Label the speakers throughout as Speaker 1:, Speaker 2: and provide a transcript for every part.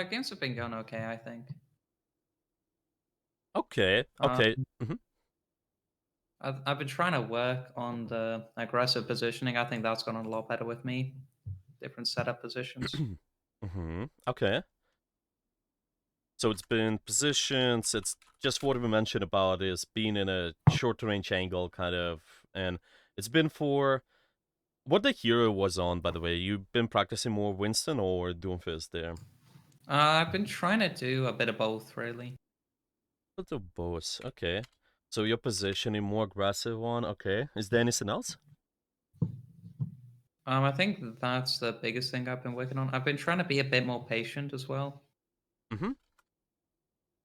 Speaker 1: Games have been going okay, I think.
Speaker 2: Okay,
Speaker 1: Uh,
Speaker 2: okay. Mhm.
Speaker 1: I've been trying to work on the aggressive positioning. I think that's gone a lot better with me. Different setup positions.
Speaker 2: Okay. So it's been positions, it's just what we mentioned about is being in a short range angle kind of, and it's been for what the hero was on, by the way. You've been practicing more Winston or Doomfist there?
Speaker 1: I've been trying to do a bit of both, really.
Speaker 2: But the both, okay. So your positioning more aggressive one, okay. Is there anything else?
Speaker 1: I think that's the biggest thing I've been working on. I've been trying to be a bit more patient as well.
Speaker 2: Mm-hmm.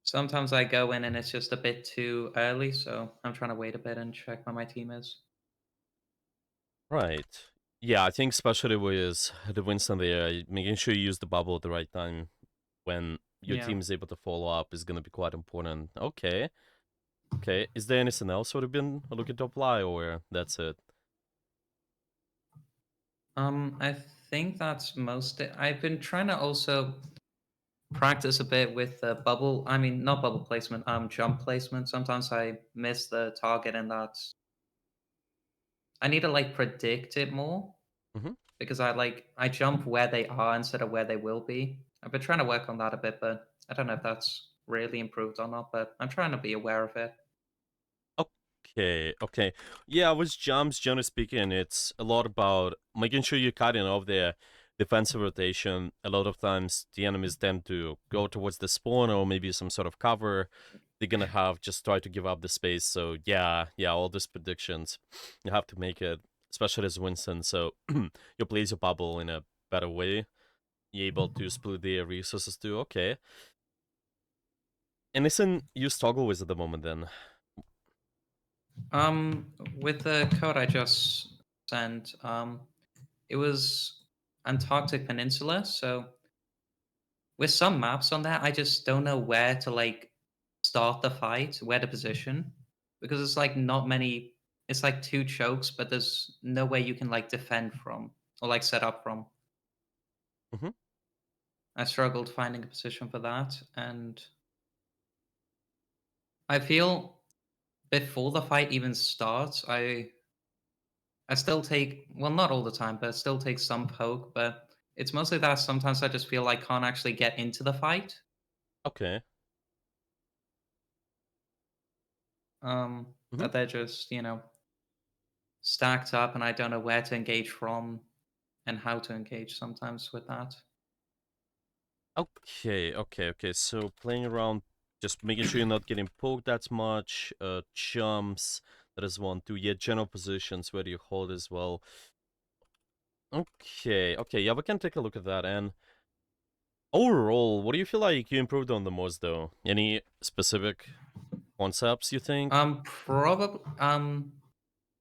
Speaker 1: Sometimes I go in and it's just a bit too early, so I'm trying to wait a bit and check where my team is.
Speaker 2: Right. Yeah, I think especially with the Winston there, making sure you use the bubble at the right time when your
Speaker 1: Yeah.
Speaker 2: team is able to follow up is going to be quite important. Okay. Okay. Is there anything else would have been looking to apply, or that's it?
Speaker 1: I think that's I've been trying to also practice a bit with the bubble. I mean, not bubble placement, jump placement. Sometimes I miss the target, and that's I need to like predict it more
Speaker 2: Hmm.
Speaker 1: because I jump where they are instead of where they will be. I've been trying to work on that a bit, but I don't know if that's really improved or not. But I'm trying to be aware of it.
Speaker 2: Okay. Okay. Yeah, with jumps, generally speaking, it's a lot about making sure you're cutting off their defensive rotation. A lot of times, the enemies tend to go towards the spawn or maybe some sort of cover. They're gonna have just try to give up the space. So yeah, all these predictions, you have to make it, especially as Winston. So you place your bubble in a better way. You're able to split the resources too. Okay. Anything you struggle with at the moment then?
Speaker 1: With the code I just sent, it was Antarctic Peninsula, so with some maps on there, I just don't know where to like start the fight, where to position, because it's like not many. It's like two chokes, but there's no way you can like defend from or like set up from.
Speaker 2: Hmm.
Speaker 1: I struggled finding a position for that, and I feel before the fight even starts, I still take not all the time, but I still take some poke. But it's mostly that sometimes I just feel I can't actually get into the fight.
Speaker 2: Okay. Hmm.
Speaker 1: That they're just stacked up, and I don't know where to engage from and how to engage sometimes with that.
Speaker 2: Okay. So playing around, just making sure you're not getting poked that much. Jumps. That is one. Two. Yeah, general positions where you hold as well. Okay. Yeah, we can take a look at that. And overall, what do you feel like you improved on the most, though? Any specific concepts you think?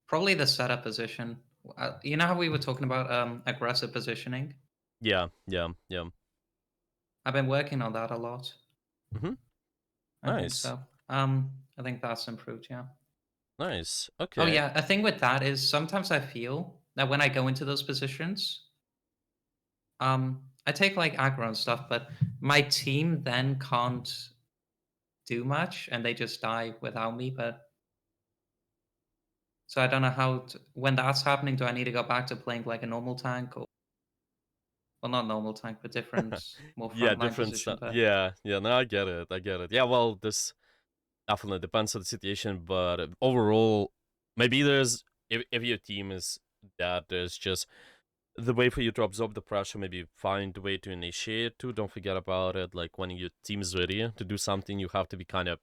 Speaker 1: Probably the setup position. You know how we were talking about aggressive positioning?
Speaker 2: Yeah.
Speaker 1: I've been working on that a lot.
Speaker 2: Mm-hmm.
Speaker 1: I think
Speaker 2: Nice.
Speaker 1: so. I think that's improved. Yeah.
Speaker 2: Nice.
Speaker 1: Oh
Speaker 2: Okay.
Speaker 1: yeah. A thing with that is sometimes I feel that when I go into those positions, I take like aggro and stuff, but my team then can't do much, and they just die without me. But so I don't know when that's happening. Do I need to go back to playing like a normal tank, or well, not normal tank, but different, more
Speaker 2: Yeah,
Speaker 1: frontline
Speaker 2: different
Speaker 1: position?
Speaker 2: stuff.
Speaker 1: But
Speaker 2: Yeah. No, I get it. Yeah, well, this definitely depends on the situation, but overall, maybe there's if your team is that there's just the way for you to absorb the pressure. Maybe find a way to initiate too. Don't forget about it. Like when your team is ready to do something, you have to be kind of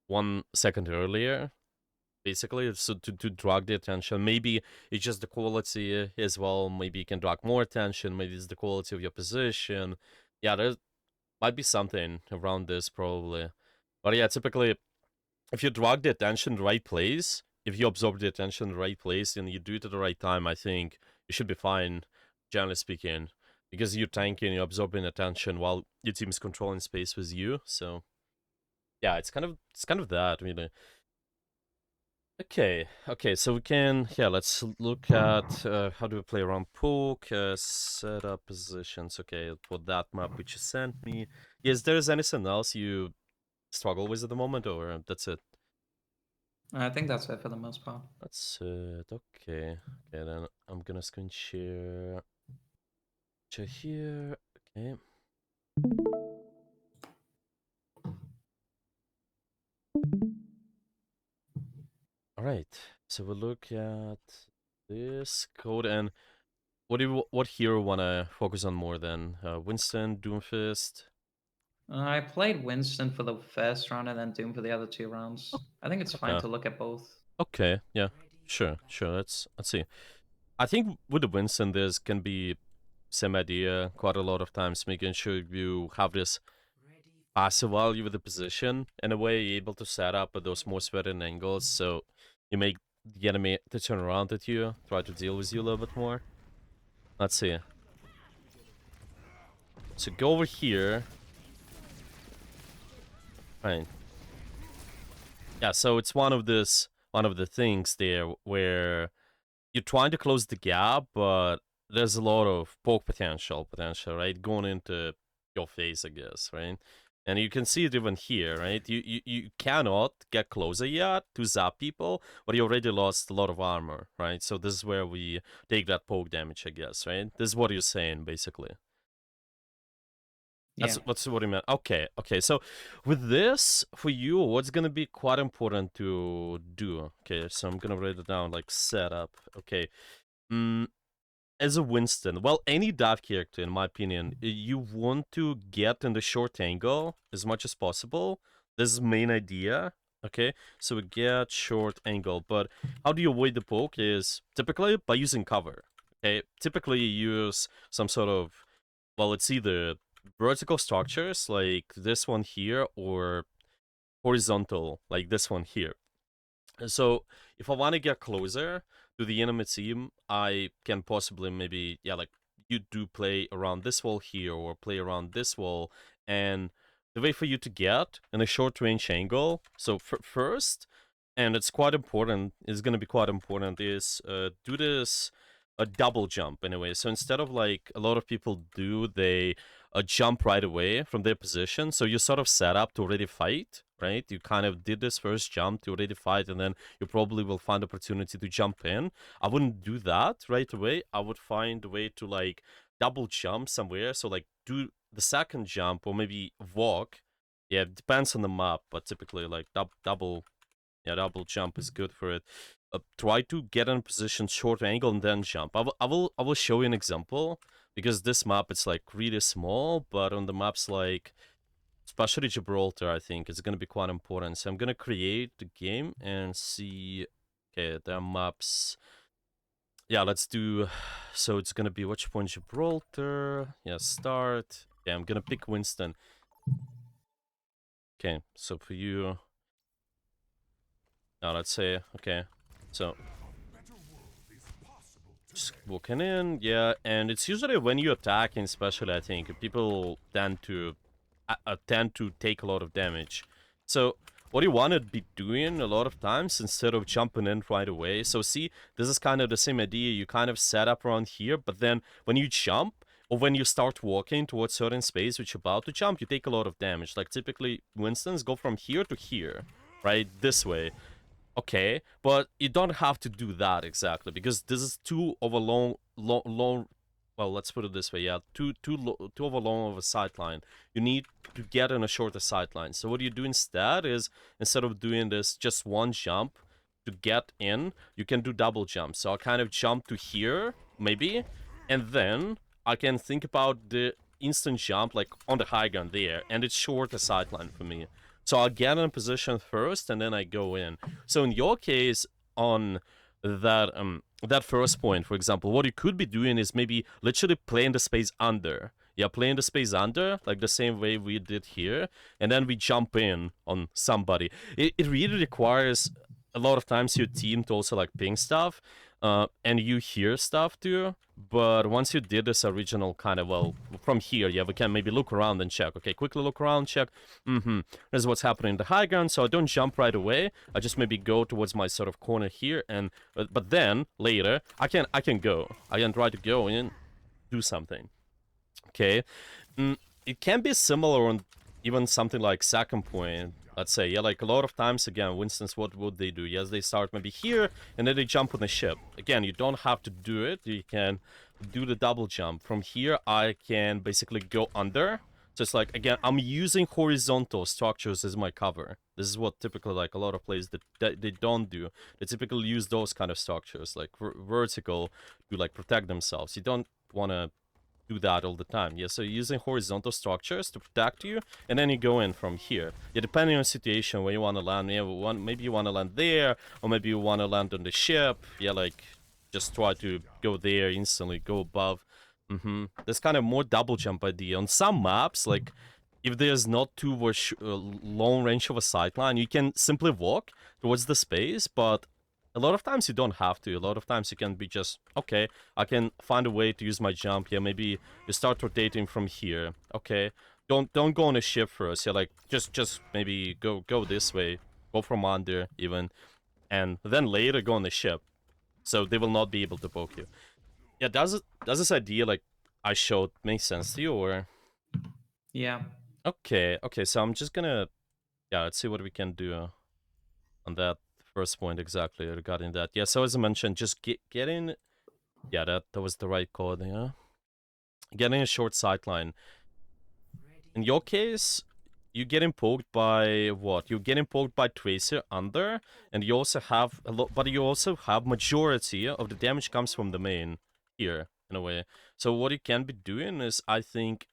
Speaker 2: 1 second earlier, basically, so to drag the attention. Maybe it's just the quality as well. Maybe you can drag more attention. Maybe it's the quality of your position. Yeah, there might be something around this probably. But yeah, typically if you drag the attention the right place, if you absorb the attention in the right place and you do it at the right time, I think you should be fine, generally speaking. Because you're tanking, you're absorbing attention while your team is controlling space with you. So yeah, it's kind of that, really. Okay, so we can, yeah, let's look at how do we play around poke, set up positions. Okay, for that map which you sent me. Yes, there's anything else you struggle with at the moment, or that's it?
Speaker 1: I think that's it for the most part.
Speaker 2: That's it. Okay, then I'm gonna screen share here. Okay. All right. So we'll look at this code, and what hero wanna focus on more than Winston, Doomfist?
Speaker 1: I played Winston for the first round and then Doom for the other 2 rounds. I think it's fine
Speaker 2: Okay.
Speaker 1: to look at both.
Speaker 2: Okay. Yeah. Sure. Let's see. I think with the Winston, there's can be same idea quite a lot of times, making sure you have this passive value with the position in a way you're able to set up at those more spreading angles, so you make the enemy to turn around at you, try to deal with you a little bit more. Let's see. So go over here. Right. Yeah, so it's one of the things there where you're trying to close the gap, but there's a lot of poke potential, right? Going into your face, I guess, right? And you can see it even here, right? You cannot get closer yet to zap people, but you already lost a lot of armor, right? So this is where we take that poke damage, I guess, right? This is what you're saying, basically.
Speaker 1: Yeah.
Speaker 2: That's what you meant. Okay. So with this, for you, what's gonna be quite important to do? Okay, so I'm gonna write it down like setup. Okay. As a Winston, well, any dive character, in my opinion, you want to get in the short angle as much as possible. This is the main idea. Okay, so we get short angle, but how do you avoid the poke is typically by using cover. Okay, typically you use some sort of, well, it's either vertical structures like this one here or horizontal like this one here. So if I want to get closer to the enemy team, I can possibly maybe, yeah, like you do play around this wall here or play around this wall. And the way for you to get in a short range angle, so first, and it's quite important, is going to be quite important, is do this a double jump anyway. So instead of like a lot of people do, they jump right away from their position. So you sort of set up to already fight, right? You kind of did this first jump to already fight, and then you probably will find opportunity to jump in. I wouldn't do that right away. I would find a way to like double jump somewhere. So like do the second jump or maybe walk. Yeah, it depends on the map, but typically like double jump is good for it. Try to get in position short angle and then jump. I will show you an example because this map it's like really small, but on the maps like especially Gibraltar, I think it's gonna be quite important. So I'm gonna create the game and see. Okay, there are maps. Yeah, let's do. So it's gonna be which point Gibraltar? Yeah, start. Okay, I'm gonna pick Winston. Okay, so for you. Now let's say okay. So just walking in, yeah, and it's usually when you attack, and especially I think people tend to take a lot of damage. So what you want to be doing a lot of times instead of jumping in right away. So see, this is kind of the same idea. You kind of set up around here, but then when you jump or when you start walking towards certain space which you're about to jump, you take a lot of damage. Like typically, Winston's go from here to here, right? This way. Okay, but you don't have to do that exactly because this is too of a long. Well, let's put it this way. Yeah, too of a long of a sideline. You need to get in a shorter sideline. So what you do instead is instead of doing this just one jump to get in, you can do double jumps. So I'll kind of jump to here maybe, and then I can think about the instant jump like on the high ground there, and it's shorter sideline for me. So I'll get in a position first, and then I go in. So in your case, on that first point, for example, what you could be doing is maybe literally playing the space under. Yeah, playing the space under, like the same way we did here, and then we jump in on somebody. It really requires a lot of times your team to also like ping stuff. and you hear stuff too. But once you did this original kind of, well, from here, yeah, we can maybe look around and check. Okay, quickly look around, check. This is what's happening in the high ground, so I don't jump right away. I just maybe go towards my sort of corner here, and but then later I can go. I can try to go and do something. Okay, it can be similar on even something like second point. Let's say, yeah, like a lot of times, again, Winston's, what would they do? Yes, they start maybe here, and then they jump on the ship. Again, you don't have to do it. You can do the double jump. From here, I can basically go under. So it's like, again, I'm using horizontal structures as my cover. This is what typically, like, a lot of players that they don't do. They typically use those kind of structures, like vertical, to, like, protect themselves. You don't want to do that all the time. Yeah, so using horizontal structures to protect you, and then you go in from here. Yeah, depending on the situation where you want to land, yeah, maybe you want to land there, or maybe you want to land on the ship. Yeah, like, just try to go there instantly, go above. There's kind of more double jump idea. On some maps, like, if there's not too much long range of a sightline, you can simply walk towards the space, but a lot of times you don't have to. A lot of times you can be just, okay, I can find a way to use my jump. Yeah, maybe you start rotating from here. Okay, don't go on a ship first. Yeah, like, just maybe go this way. Go from under, even. And then later go on the ship. So they will not be able to poke you. Yeah, does this idea, like, I showed make sense to you, or?
Speaker 1: Yeah.
Speaker 2: Okay, so I'm just gonna... Yeah, let's see what we can do on that first point exactly regarding that. Yeah, so as I mentioned, just get in. Yeah, that was the right code, yeah. Getting a short sightline. In your case, you're getting poked by what? You're getting poked by Tracer under, and you also have a lot, but you also have majority of the damage comes from the main here, in a way. So what you can be doing is, I think,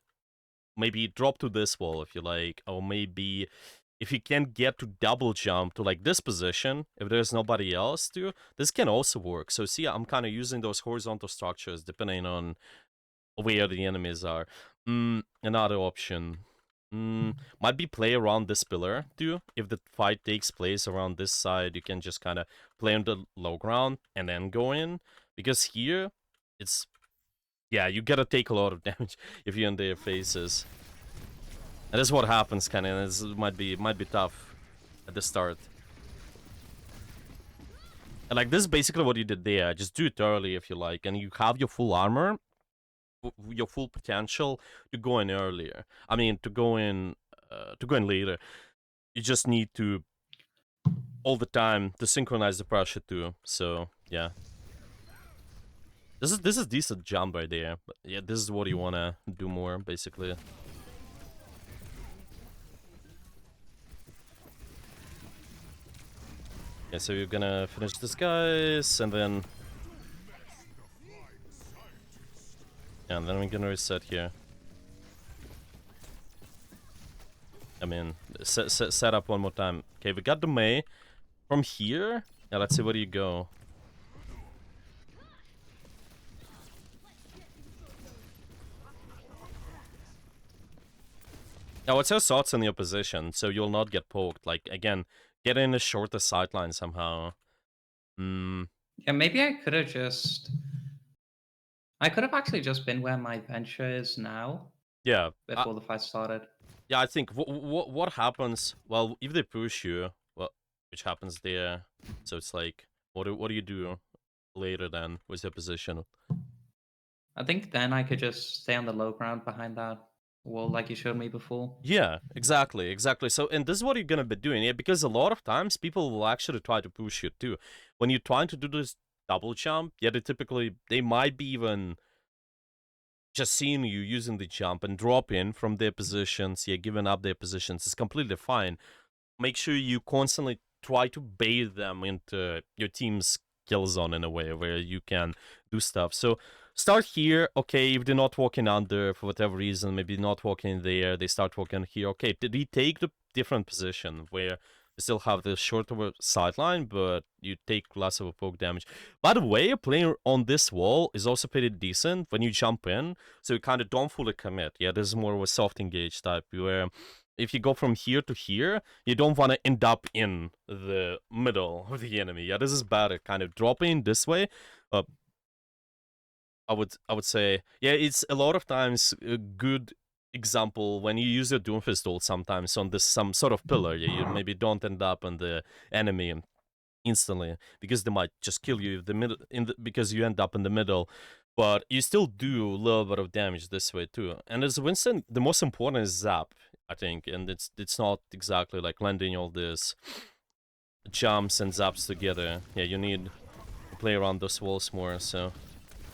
Speaker 2: maybe drop to this wall if you like, or maybe if you can get to double jump to, like, this position, if there's nobody else to, this can also work. So see, I'm kind of using those horizontal structures depending on where the enemies are. Another option might be play around this pillar too. If the fight takes place around this side, you can just kind of play on the low ground and then go in, because here it's... Yeah, you gotta take a lot of damage if you're in their faces. And this is what happens, kind of. This might be tough at the start. And, like, this is basically what you did there. Just do it early if you like, and you have your full armor, your full potential to go in earlier. I mean, to go in later. You just need to all the time to synchronize the pressure too. So yeah, this is decent jump right there. But yeah, this is what you wanna do more basically. Yeah, so you're gonna finish this guys, and then... Yeah, and then we're gonna reset here. I mean, set up one more time. Okay, we got the Mei. From here... Yeah, let's see, where do you go? Now, what's your thoughts on your position, so you'll not get poked? Like, again, get in a shorter sideline somehow.
Speaker 1: Yeah, maybe I could have just... I could have actually just been where my venture is now.
Speaker 2: Yeah.
Speaker 1: Before the fight started.
Speaker 2: Yeah, I think what happens... Well, if they push you, well, which happens there, so it's like, what do you do later then with your position?
Speaker 1: I think then I could just stay on the low ground behind that wall like you showed me before.
Speaker 2: Yeah, exactly. So, and this is what you're gonna be doing, yeah, because a lot of times people will actually try to push you too. When you're trying to do this double jump, yeah, they might be even just seeing you using the jump and drop in from their positions, yeah, giving up their positions is completely fine. Make sure you constantly try to bait them into your team's kill zone in a way where you can do stuff. So start here, okay, if they're not walking under for whatever reason, maybe not walking there, they start walking here. Okay, did he take the different position where you still have the shorter sideline, but you take less of a poke damage. By the way, playing on this wall is also pretty decent when you jump in, so you kind of don't fully commit. Yeah, this is more of a soft engage type, where if you go from here to here, you don't want to end up in the middle of the enemy. Yeah, this is better. Kind of dropping this way. I would say, yeah, it's a lot of times a good example when you use your Doomfist ult sometimes on this some sort of pillar. Yeah, you maybe don't end up on the enemy instantly because they might just kill you the middle because you end up in the middle, but you still do a little bit of damage this way too. And as Winston, the most important is zap, I think, and it's not exactly like landing all this jumps and zaps together. Yeah, you need to play around those walls more. So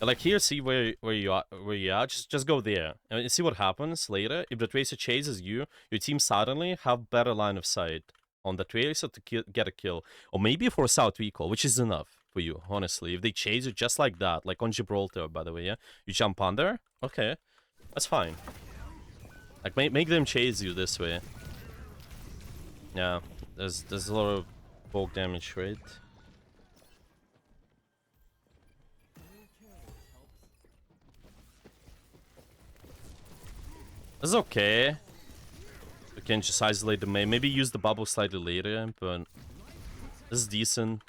Speaker 2: like here, see where you are. Just go there and see what happens later. If the tracer chases you, your team suddenly have better line of sight on the tracer to get a kill, or maybe for a south recall, which is enough for you, honestly. If they chase you just like that, like on Gibraltar, by the way, yeah, you jump under, okay, that's fine. Like make them chase you this way. Yeah, there's a lot of bulk damage, right? That's okay. We can just isolate the Mei. Maybe use the bubble slightly later, but this is decent.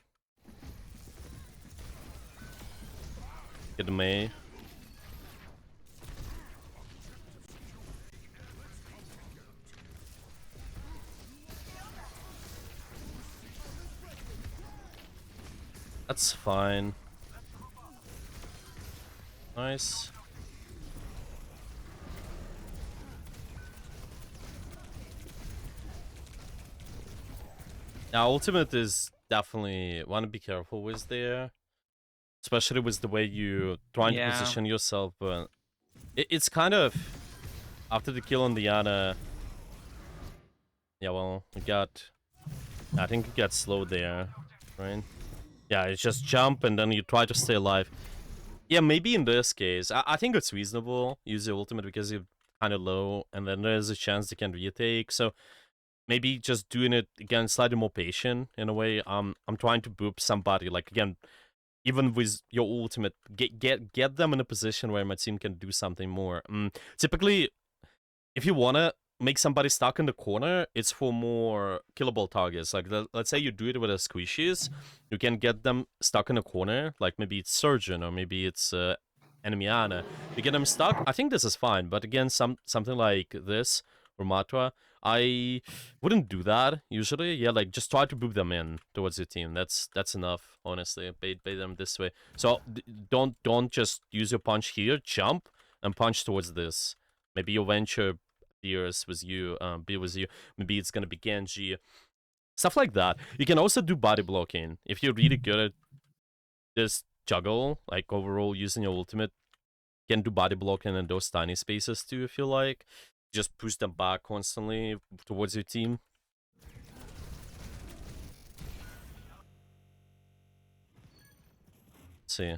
Speaker 2: Get the Mei. That's fine. Nice. Now, ultimate is definitely want to be careful with there, especially with the way you trying to position yourself. But it's kind of after the kill on Diana. Yeah, well, we got. I think it got slowed there, right? Yeah, it's just jump and then you try to stay alive. Yeah, maybe in this case, I think it's reasonable. Use the ultimate because you're kind of low, and then there's a chance they can retake. So maybe just doing it again slightly more patient in a way. I'm trying to boop somebody, like again, even with your ultimate, get them in a position where my team can do something more. Typically, if you wanna make somebody stuck in the corner, it's for more killable targets. Like let's say you do it with a squishies, you can get them stuck in a corner. Like maybe it's Surgeon or maybe it's enemy Ana. You get them stuck. I think this is fine, but again, something like this or Matra, I wouldn't do that usually. Yeah, like just try to boop them in towards your team. That's enough, honestly. Bait them this way. So don't just use your punch here. Jump and punch towards this. Maybe your venture appears with you, be with you. Maybe it's gonna be Genji. Stuff like that. You can also do body blocking if you're really good at this juggle. Like overall, using your ultimate, you can do body blocking in those tiny spaces too if you like. Just push them back constantly towards your team. Let's see.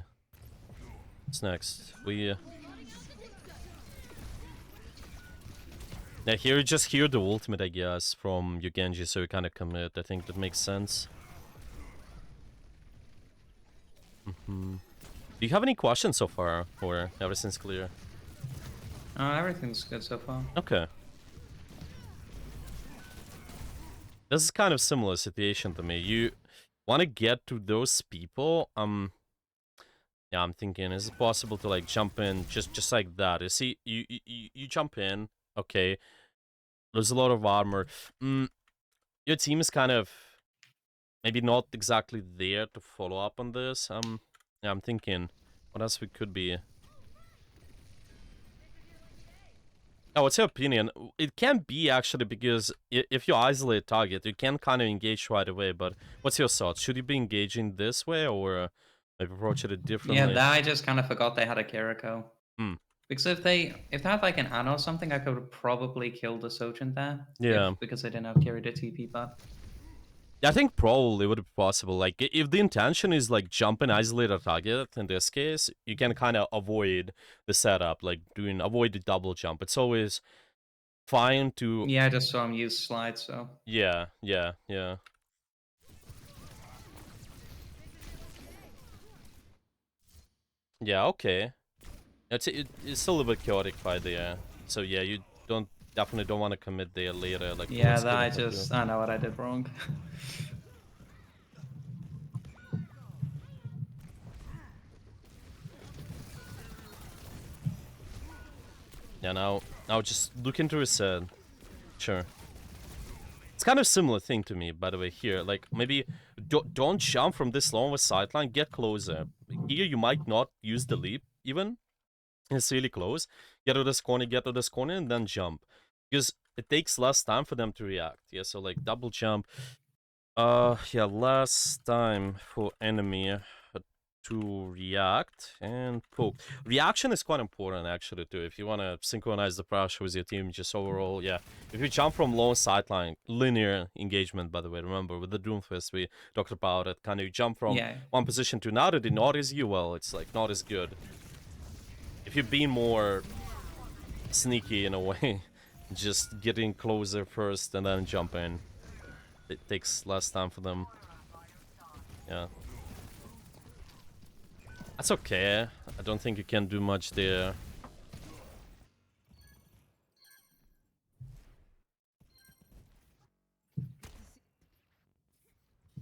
Speaker 2: What's next? We yeah, here just hear the ultimate, I guess, from your Genji, so you kind of commit. I think that makes sense. Do you have any questions so far, or everything's clear?
Speaker 1: Everything's good so far.
Speaker 2: Okay. This is kind of similar situation to me. You want to get to those people. Yeah, I'm thinking, is it possible to like jump in just like that? You see, you jump in. Okay. There's a lot of armor. Your team is kind of maybe not exactly there to follow up on this. Yeah, I'm thinking, what else we could be. Oh, what's your opinion? It can be actually because if you isolate target, you can kind of engage right away. But what's your thoughts? Should you be engaging this way or maybe approach it differently?
Speaker 1: Yeah, that I just kind of forgot they had a Kiriko. Because if they had like an Ana or something, I could have probably killed the Sojin there.
Speaker 2: Yeah.
Speaker 1: Because they didn't have Kiri to TP back.
Speaker 2: I think probably would be possible. Like, if the intention is like jump and isolate a target, in this case, you can kind of avoid the setup, like avoid the double jump. It's always fine to.
Speaker 1: Yeah, I just saw him use slide, so.
Speaker 2: Yeah. Yeah, okay. It's still a little bit chaotic fight there. So yeah, you don't definitely don't want to commit there later, like
Speaker 1: Yeah,
Speaker 2: towards
Speaker 1: that
Speaker 2: killing him too.
Speaker 1: I know what I did wrong.
Speaker 2: Yeah, now just look into his head. Sure. It's kind of similar thing to me, by the way, here. Like, maybe don't jump from this long of a sideline, get closer. Here, you might not use the leap, even. It's really close. Get to this corner, and then jump. Because it takes less time for them to react. Yeah, so, like, double jump. Yeah, less time for enemy to react and poke. Reaction is quite important, actually, too. If you want to synchronize the pressure with your team, just overall, yeah. If you jump from long sideline, linear engagement, by the way, remember, with the Doomfist, we talked about it. Kind of you jump from
Speaker 1: Yeah.
Speaker 2: one position to another, they notice you, well, it's, like, not as good. If you're being more sneaky, in a way, just getting closer first and then jump in. It takes less time for them. Yeah. That's okay. I don't think you can do much there.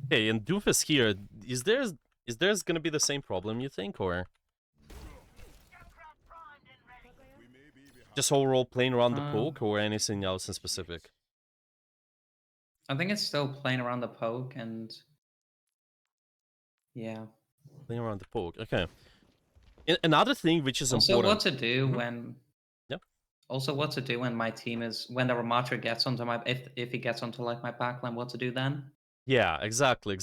Speaker 2: Okay, and Doofus here, is there's gonna be the same problem, you think, or just overall playing around the poke, or anything else in specific?
Speaker 1: I think it's still playing around the poke and yeah.
Speaker 2: Playing around the poke, okay. Another thing which is
Speaker 1: Also, what
Speaker 2: important.
Speaker 1: to do when
Speaker 2: Yeah.
Speaker 1: Also, what to do when my team is when the Ramatra gets onto my if he gets onto like my backline, what to do then?
Speaker 2: Yeah, exactly.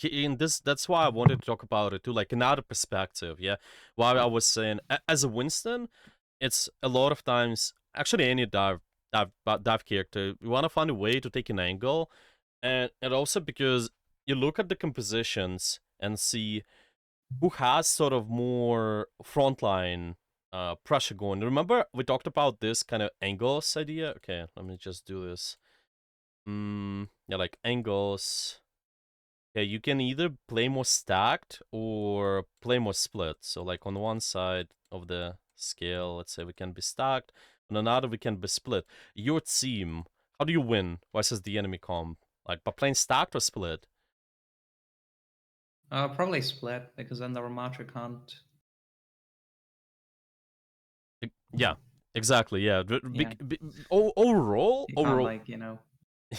Speaker 2: In this, that's why I wanted to talk about it too, like another perspective. Yeah, why I was saying, as a Winston, it's a lot of times actually any dive character, you want to find a way to take an angle, and also because you look at the compositions and see who has sort of more frontline pressure going. Remember we talked about this kind of angles idea. Okay, let me just do this. Yeah, like angles. Yeah, you can either play more stacked or play more split. So like on one side of the scale, let's say we can be stacked, on another we can be split. Your team, how do you win versus the enemy comp? Like by playing stacked or split?
Speaker 1: Probably split because then the Ramatra can't.
Speaker 2: Yeah, exactly. Yeah.
Speaker 1: Yeah,
Speaker 2: Overall,
Speaker 1: you can't
Speaker 2: overall,
Speaker 1: like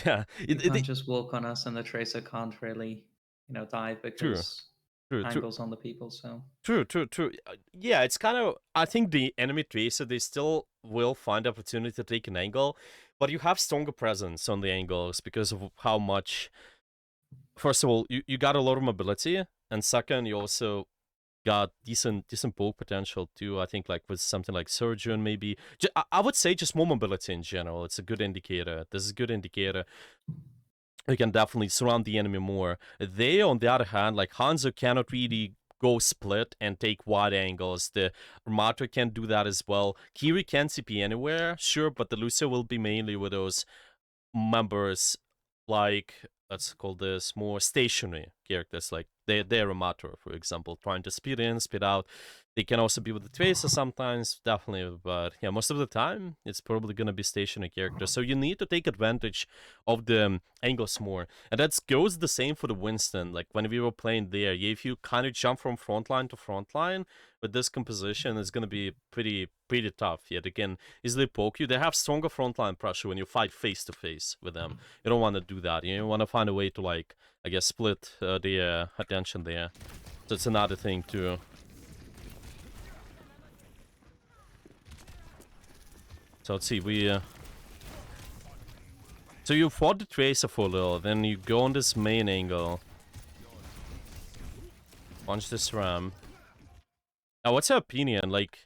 Speaker 2: yeah.
Speaker 1: you can't just walk on us and the Tracer can't really dive
Speaker 2: True,
Speaker 1: because
Speaker 2: true.
Speaker 1: angles on the people. So
Speaker 2: True. Yeah, it's kind of. I think the enemy tracer, they still will find opportunity to take an angle, but you have stronger presence on the angles because of how much. First of all, you got a lot of mobility, and second, you also got decent poke potential too. I think like with something like Surgeon, maybe. I would say just more mobility in general. It's a good indicator. This is a good indicator. You can definitely surround the enemy more. They, on the other hand, like Hanzo cannot really go split and take wide angles. The Armato can do that as well. Kiri can CP anywhere, sure, but the Lucio will be mainly with those members like, let's call this more stationary characters, like they're a matter, for example, trying to speed in, speed out. They can also be with the tracer sometimes, definitely, but yeah, most of the time it's probably gonna be stationary characters. So you need to take advantage of the angles more, and that goes the same for the Winston. Like when we were playing there, if you kind of jump from frontline to frontline with this composition, it's gonna be pretty tough. Yet again, easily poke you. They have stronger frontline pressure when you fight face to face with them. You don't want to do that. You want to find a way to, like, I guess, split the attention there. So it's another thing too. So let's see, so you fought the Tracer for a little, then you go on this main angle. Punch this ram. Now, what's your opinion? Like,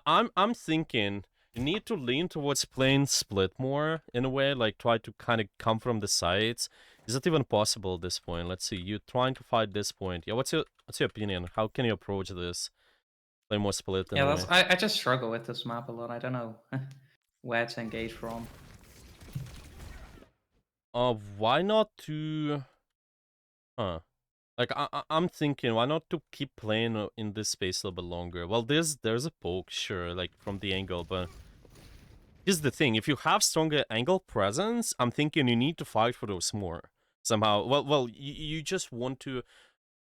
Speaker 2: I'm thinking you need to lean towards playing split more in a way, like try to kind of come from the sides. Is that even possible at this point? Let's see, you're trying to fight this point. Yeah, what's your opinion? How can you approach this? Play more split in
Speaker 1: yeah,
Speaker 2: a
Speaker 1: that's
Speaker 2: way.
Speaker 1: I just struggle with this map a lot. I don't know where to engage from.
Speaker 2: Why not to? Huh. Like I'm thinking, why not to keep playing in this space a little bit longer? Well, there's a poke, sure, like from the angle, but here's the thing: if you have stronger angle presence, I'm thinking you need to fight for those more somehow. Well, you just want to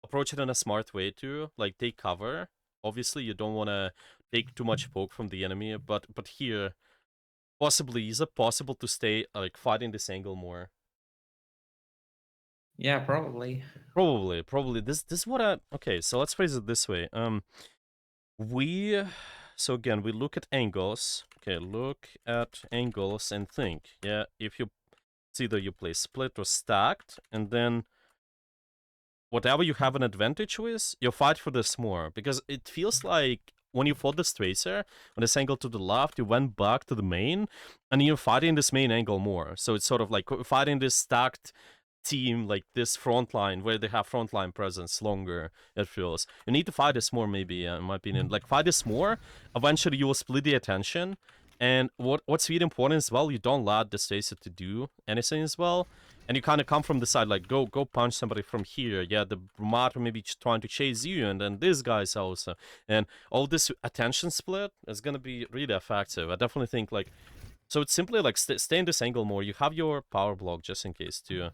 Speaker 2: approach it in a smart way too, like take cover. Obviously, you don't want to take too much poke from the enemy, but here, possibly, is it possible to stay like fighting this angle more?
Speaker 1: Yeah, probably.
Speaker 2: Probably. This is what I. Okay, so let's phrase it this way. We so again we look at angles. Okay, look at angles and think. Yeah, if you it's either you play split or stacked, and then whatever you have an advantage with, you fight for this more. Because it feels like when you fought this Tracer, on this angle to the left, you went back to the main, and you're fighting this main angle more. So it's sort of like fighting this stacked team, like this front line, where they have frontline presence longer, it feels. You need to fight this more, maybe, in my opinion. Like, fight this more, eventually you will split the attention, and what's really important as well, you don't let the Tracer to do anything as well. And you kind of come from the side, like, go punch somebody from here. Yeah, the Brumato maybe trying to chase you, and then this guy's also. And all this attention split is going to be really effective. I definitely think, like, so it's simply, like, stay in this angle more. You have your power block just in case, too.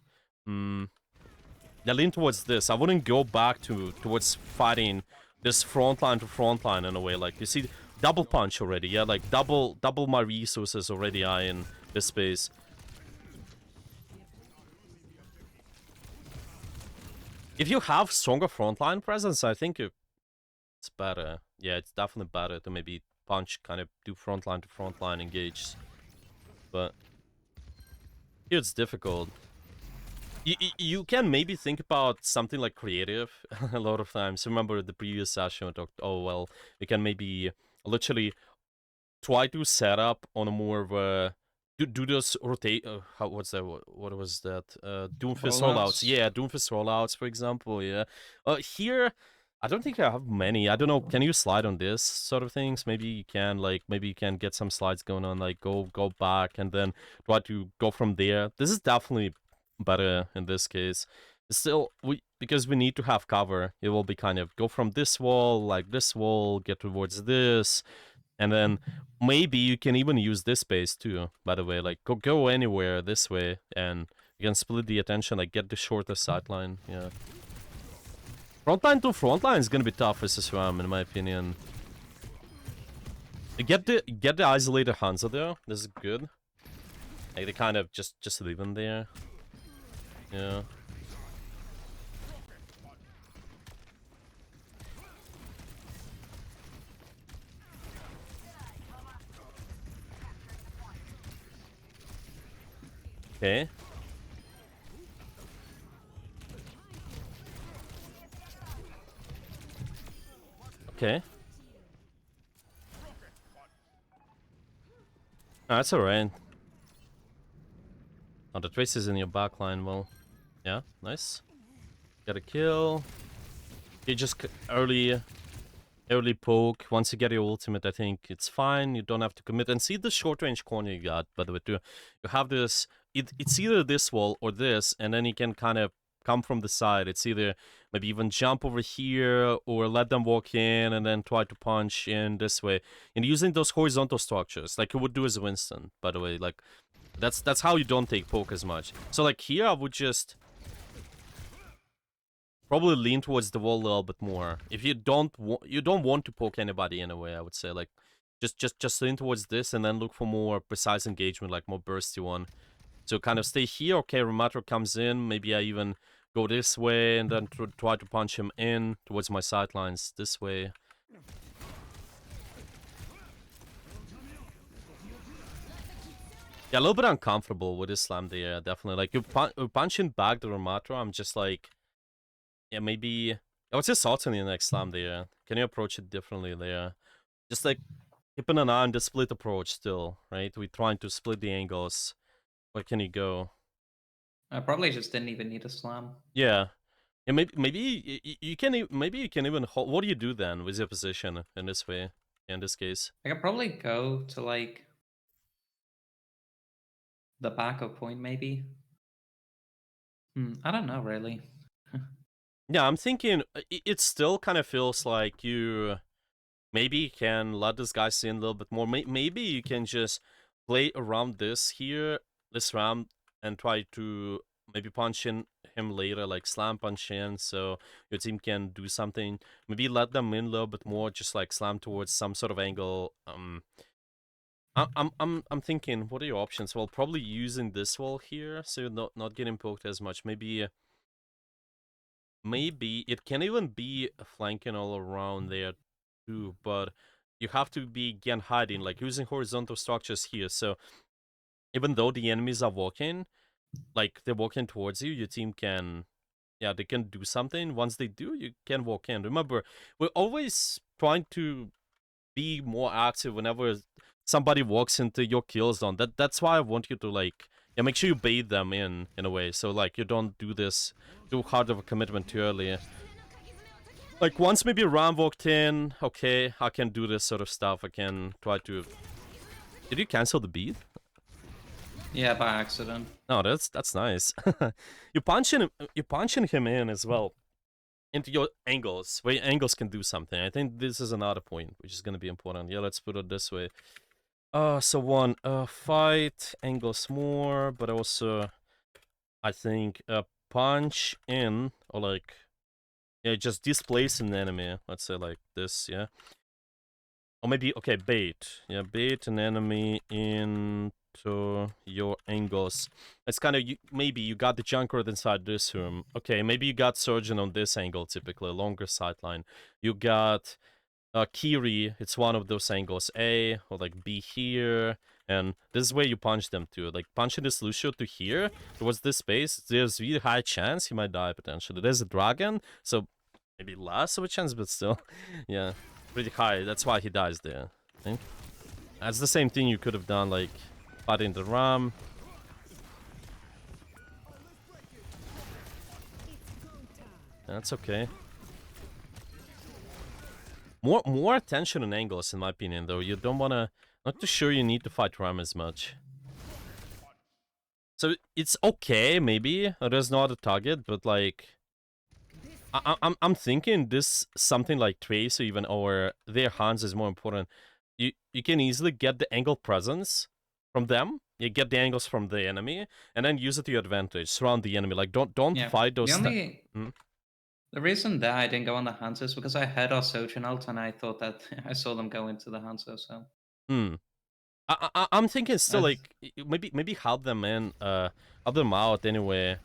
Speaker 2: Yeah, lean towards this. I wouldn't go back towards fighting this frontline to frontline in a way. Like, you see, double punch already. Yeah, like, double my resources already are in this space. If you have stronger frontline presence, I think it's better. Yeah, it's definitely better to maybe punch, kind of do frontline to frontline engage. But here it's difficult. You can maybe think about something like creative a lot of times. Remember the previous session we talked, oh, well, we can maybe literally try to set up on a more of a do those rotate. What's that? What was that? Doomfist rollouts. Yeah, Doomfist rollouts, for example. Yeah. Here, I don't think I have many. I don't know. Can you slide on this sort of things? Maybe you can. Like, maybe you can get some slides going on. Like, go back and then try to go from there. This is definitely better in this case. Still, because we need to have cover. It will be kind of go from this wall, like this wall, get towards this. And then maybe you can even use this space too, by the way. Like, go anywhere this way, and you can split the attention, like, get the shortest sideline, yeah. Frontline to frontline is gonna be tough with SRAM, in my opinion. Get the isolated Hanzo there, this is good. Like, they kind of just leave him there. Yeah. Okay. Okay. Oh, that's alright. Oh, the trace is in your backline, well. Yeah, nice. Got a kill. You just early poke. Once you get your ultimate, I think it's fine. You don't have to commit. And see the short range corner you got, by the way, too. You have this. It's either this wall or this, and then you can kind of come from the side. It's either maybe even jump over here or let them walk in and then try to punch in this way. And using those horizontal structures, like you would do as Winston, by the way. Like, that's how you don't take poke as much. So, like, here I would just probably lean towards the wall a little bit more. If you don't want to poke anybody in a way, I would say, like, just lean towards this and then look for more precise engagement, like more bursty one. So kind of stay here. Okay, Remato comes in. Maybe I even go this way and then try to punch him in towards my sidelines this way. Yeah, a little bit uncomfortable with this slam there, definitely. Like, you punching back the Remato, I'm just like, yeah, maybe. What's your thoughts on the next slam there? Can you approach it differently there? Just like keeping an eye on the split approach still, right? We're trying to split the angles. Where can you go?
Speaker 1: I probably just didn't even need a slam.
Speaker 2: Yeah. Yeah, maybe you can even hold. What do you do then with your position in this way? In this case,
Speaker 1: I could probably go to like the backup point, maybe. I don't know really.
Speaker 2: yeah, I'm thinking it still kind of feels like you maybe can let this guy see in a little bit more. Maybe you can just play around this round, and try to maybe punch in him later, like slam punch in, so your team can do something. Maybe let them in a little bit more, just like slam towards some sort of angle. I'm thinking, what are your options? Well, probably using this wall here, so you're not getting poked as much. Maybe it can even be flanking all around there too, but you have to be again hiding, like using horizontal structures here. So even though the enemies are walking, like they're walking towards you, your team can, yeah, they can do something. Once they do, you can walk in. Remember, we're always trying to be more active whenever somebody walks into your kill zone. That's why I want you to, like, yeah, make sure you bait them in a way, so like you don't do this too hard of a commitment too early. Like once maybe Ram walked in, okay, I can do this sort of stuff. I can try to. Did you cancel the beat?
Speaker 1: Yeah, by accident.
Speaker 2: No, that's nice. You're punching him in as well into your angles, where your angles can do something. I think this is another point which is gonna be important. Yeah, let's put it this way. So one, fight angles more, but also I think punch in, or like, yeah, just displace an enemy. Let's say like this, yeah. Or maybe, okay, bait. Yeah, bait an enemy into your angles. It's kind of, maybe you got the Junkrat inside this room. Okay, maybe you got Surgeon on this angle, typically, longer sightline. You got Kiri, it's one of those angles, A, or like B here. And this is where you punch them to. Like, punching this Lucio to here, towards this space, there's really high chance he might die, potentially. There's a dragon, so maybe less of a chance, but still. Yeah, pretty high. That's why he dies there, I think. That's the same thing you could have done, like, fighting the Ram. That's okay. More attention on angles, in my opinion, though. You don't want to... Not too sure you need to fight Ram as much. So it's okay, maybe. There's no other target, but like... I'm thinking this something like Tracer even, or their Hans is more important. You can easily get the angle presence from them. You get the angles from the enemy, and then use it to your advantage. Surround the enemy. Like, don't fight those...
Speaker 1: The reason that I didn't go on the Hanzo is because I had our Sojourn ult and I thought that I saw them go into the Hanzo, so...
Speaker 2: I'm thinking still, like, maybe help them in, help them out anyway.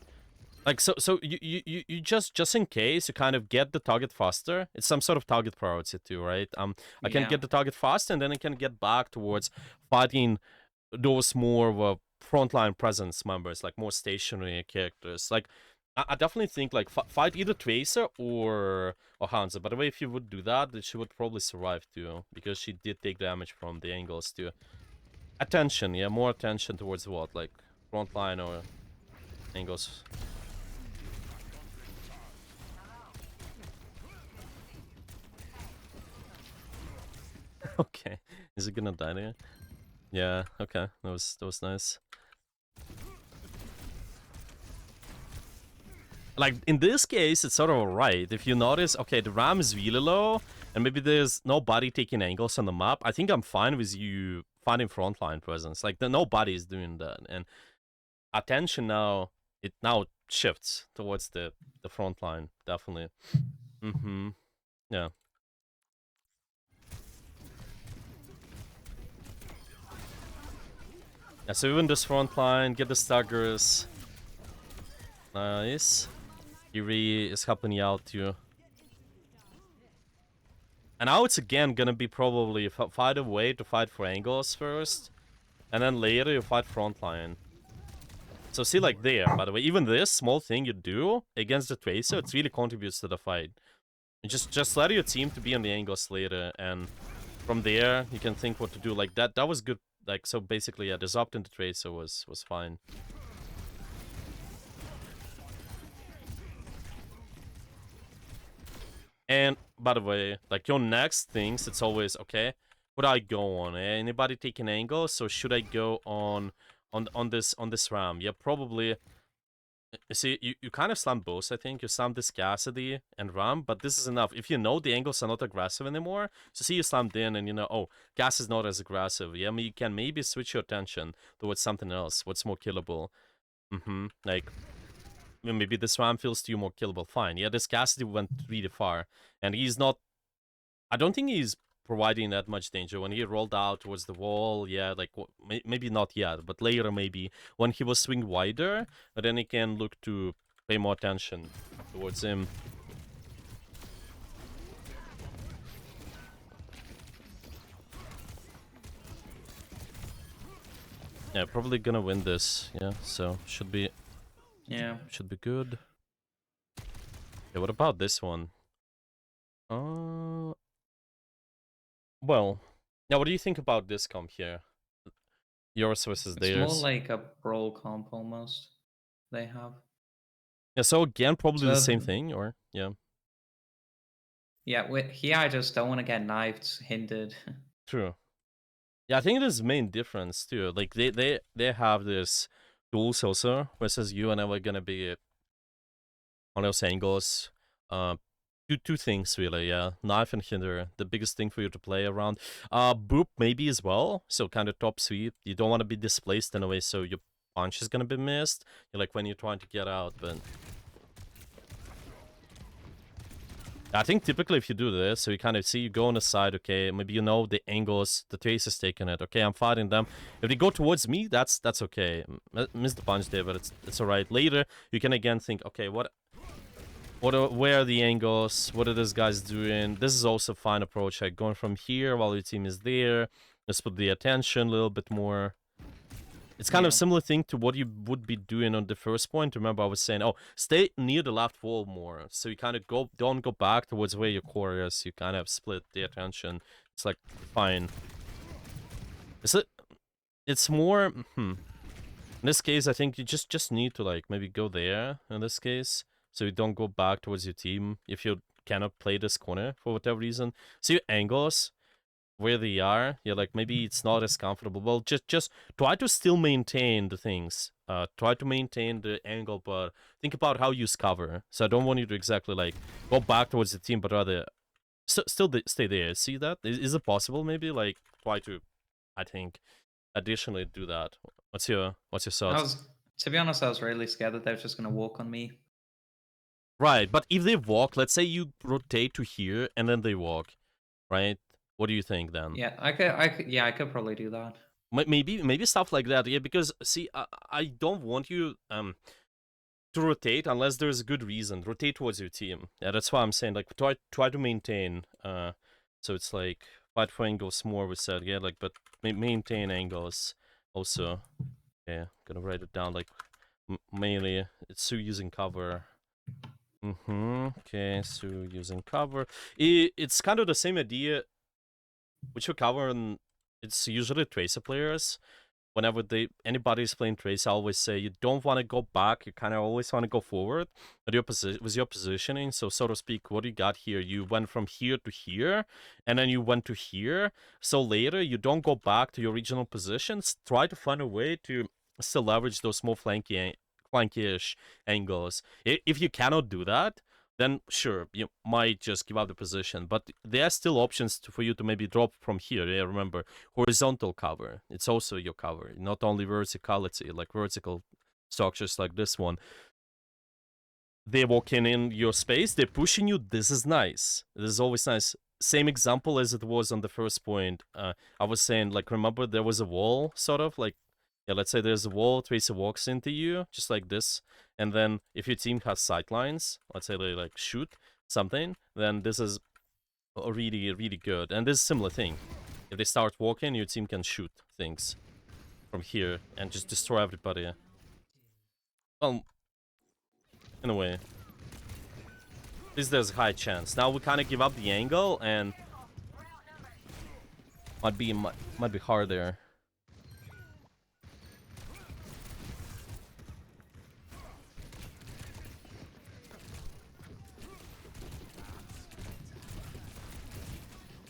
Speaker 2: Like, so you just in case, you kind of get the target faster. It's some sort of target priority too, right? I can get the target fast, and then I can get back towards fighting those more frontline presence members, like more stationary characters. Like, I definitely think, like, fight either Tracer or Hanzo. By the way, if you would do that, then she would probably survive too, because she did take damage from the angles too. Attention, yeah, more attention towards what? Like, frontline or angles. Okay, is it gonna die there? Yeah, okay, that was nice. Like, in this case, it's sort of alright. If you notice, okay, the Ram is really low, and maybe there's nobody taking angles on the map. I think I'm fine with you finding frontline presence. Like, nobody is doing that, and attention now, it now shifts towards the front line, definitely. Yeah. Yeah, so even this front line, get the staggers. Nice. Yuri is helping you out too. And now it's again gonna be probably fight a way to fight for angles first, and then later you fight front line. So see, like there, by the way, even this small thing you do against the Tracer, it really contributes to the fight. And just let your team to be on the angles later, and from there you can think what to do. Like that was good. Like, so basically, yeah, disrupt into Tracer was fine. And by the way, like, your next things, it's always, okay, would I go on? Anybody taking angles? So should I go on this Ram? Yeah, probably. See, you kind of slam both, I think. You slam this Cassidy and Ram, but this is enough. If you know the angles are not aggressive anymore, so see you slammed in and you know, oh, Gas is not as aggressive. Yeah, I mean, you can maybe switch your attention towards something else, what's more killable. Like, maybe this Ram feels to you more killable, fine. Yeah, this Cassidy went really far, and he's not... I don't think he's providing that much danger. When he rolled out towards the wall, yeah, like, maybe not yet, but later maybe. When he was swing wider, then he can look to pay more attention towards him. Yeah, probably gonna win this, yeah, so should be...
Speaker 1: Yeah.
Speaker 2: Should be good. Yeah, what about this one? Well, now what do you think about this comp here? Yours versus
Speaker 1: It's
Speaker 2: theirs.
Speaker 1: more like a brawl comp almost. They have.
Speaker 2: Yeah, so again, probably
Speaker 1: So
Speaker 2: the same thing, or yeah.
Speaker 1: Yeah, here I just don't want to get knifed, hindered.
Speaker 2: True. Yeah, I think it is main difference too. Like they have this tools also versus you and I were gonna be on those angles. Two things really, yeah. Knife and hinder, the biggest thing for you to play around. Boop maybe as well. So kind of top sweep. You don't want to be displaced in a way, so your punch is gonna be missed. Like when you're trying to get out, but I think typically if you do this, so you kind of see, you go on the side, okay, maybe you know the angles, the trace is taking it, okay, I'm fighting them. If they go towards me, that's okay. Missed the punch there, but it's alright. Later, you can again think, okay, where are the angles? What are these guys doing? This is also a fine approach, like going from here while your team is there. Let's put the attention a little bit more. It's kind of similar thing to what you would be doing on the first point. Remember, I was saying, oh, stay near the left wall more. So you kind of don't go back towards where your core is. You kind of split the attention. It's like, fine. It's more, in this case, I think you just need to like maybe go there in this case. So you don't go back towards your team if you cannot play this corner for whatever reason. So your angles, where they are, yeah, like maybe it's not as comfortable. Well, just try to still maintain the things. Try to maintain the angle, but think about how you cover. So I don't want you to exactly like go back towards the team, but rather still stay there. See that? Is it possible? Maybe like try to, I think, additionally do that. What's your thoughts?
Speaker 1: To be honest, I was really scared that they were just gonna walk on me.
Speaker 2: Right, but if they walk, let's say you rotate to here and then they walk, right? What do you think then?
Speaker 1: Yeah, I could probably do that.
Speaker 2: Maybe stuff like that. Yeah, because see, I don't want you to rotate unless there's a good reason. Rotate towards your team. Yeah, that's why I'm saying like try to maintain. So it's like fight for angles more. We said yeah, like but maintain angles also. Yeah, gonna write it down like mainly it's Sue using cover. Okay, Sue using cover. It's kind of the same idea which we cover, and it's usually Tracer players. Whenever anybody's playing Tracer, I always say you don't want to go back. You kind of always want to go forward with your positioning. So to speak, what you got here, you went from here to here, and then you went to here. So later, you don't go back to your original positions. Try to find a way to still leverage those small flankish angles. If you cannot do that, then sure, you might just give up the position. But there are still options for you to maybe drop from here. Yeah, remember, horizontal cover. It's also your cover, not only verticality, like vertical structures like this one. They're walking in your space, they're pushing you. This is nice. This is always nice. Same example as it was on the first point. I was saying, like, remember there was a wall, sort of, like, yeah, let's say there's a wall, Tracer walks into you, just like this, and then if your team has sightlines, let's say they, like, shoot something, then this is really, really good. And this is a similar thing. If they start walking, your team can shoot things from here and just destroy everybody. Well, in a way. At least there's a high chance. Now we kind of give up the angle and might be harder.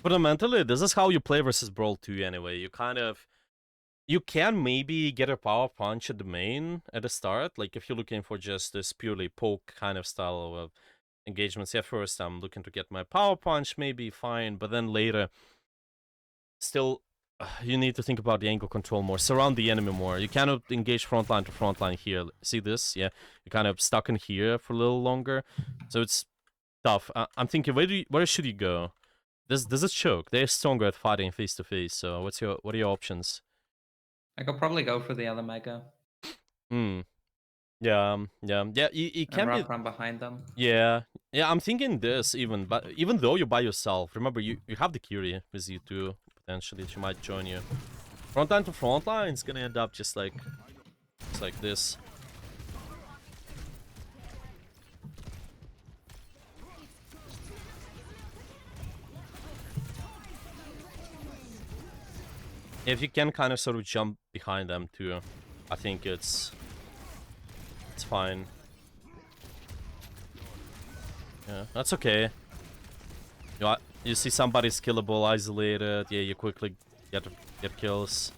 Speaker 2: Fundamentally, this is how you play versus Brawl 2 anyway. You kind of You can maybe get a power punch at the main at the start, like if you're looking for just this purely poke kind of style of engagements. Yeah, first I'm looking to get my power punch, maybe fine, but then later, still, you need to think about the angle control more, surround the enemy more. You cannot engage frontline to frontline here. See this? Yeah, you're kind of stuck in here for a little longer, so it's tough. I'm thinking, where should you go? This is choke. They're stronger at fighting face to face. So what are your options?
Speaker 1: I could probably go for the other mega
Speaker 2: Hmm. Yeah. Yeah. You
Speaker 1: and
Speaker 2: can be.
Speaker 1: wrap around behind them.
Speaker 2: Yeah. Yeah. I'm thinking this even, but even though you're by yourself, remember you have the Curie with you too. Potentially, she might join you. Frontline to frontline is gonna end up just like this. If you can kind of sort of jump behind them too, I think it's fine. Yeah, that's okay. You see somebody's killable, isolated. Yeah, you quickly get kills.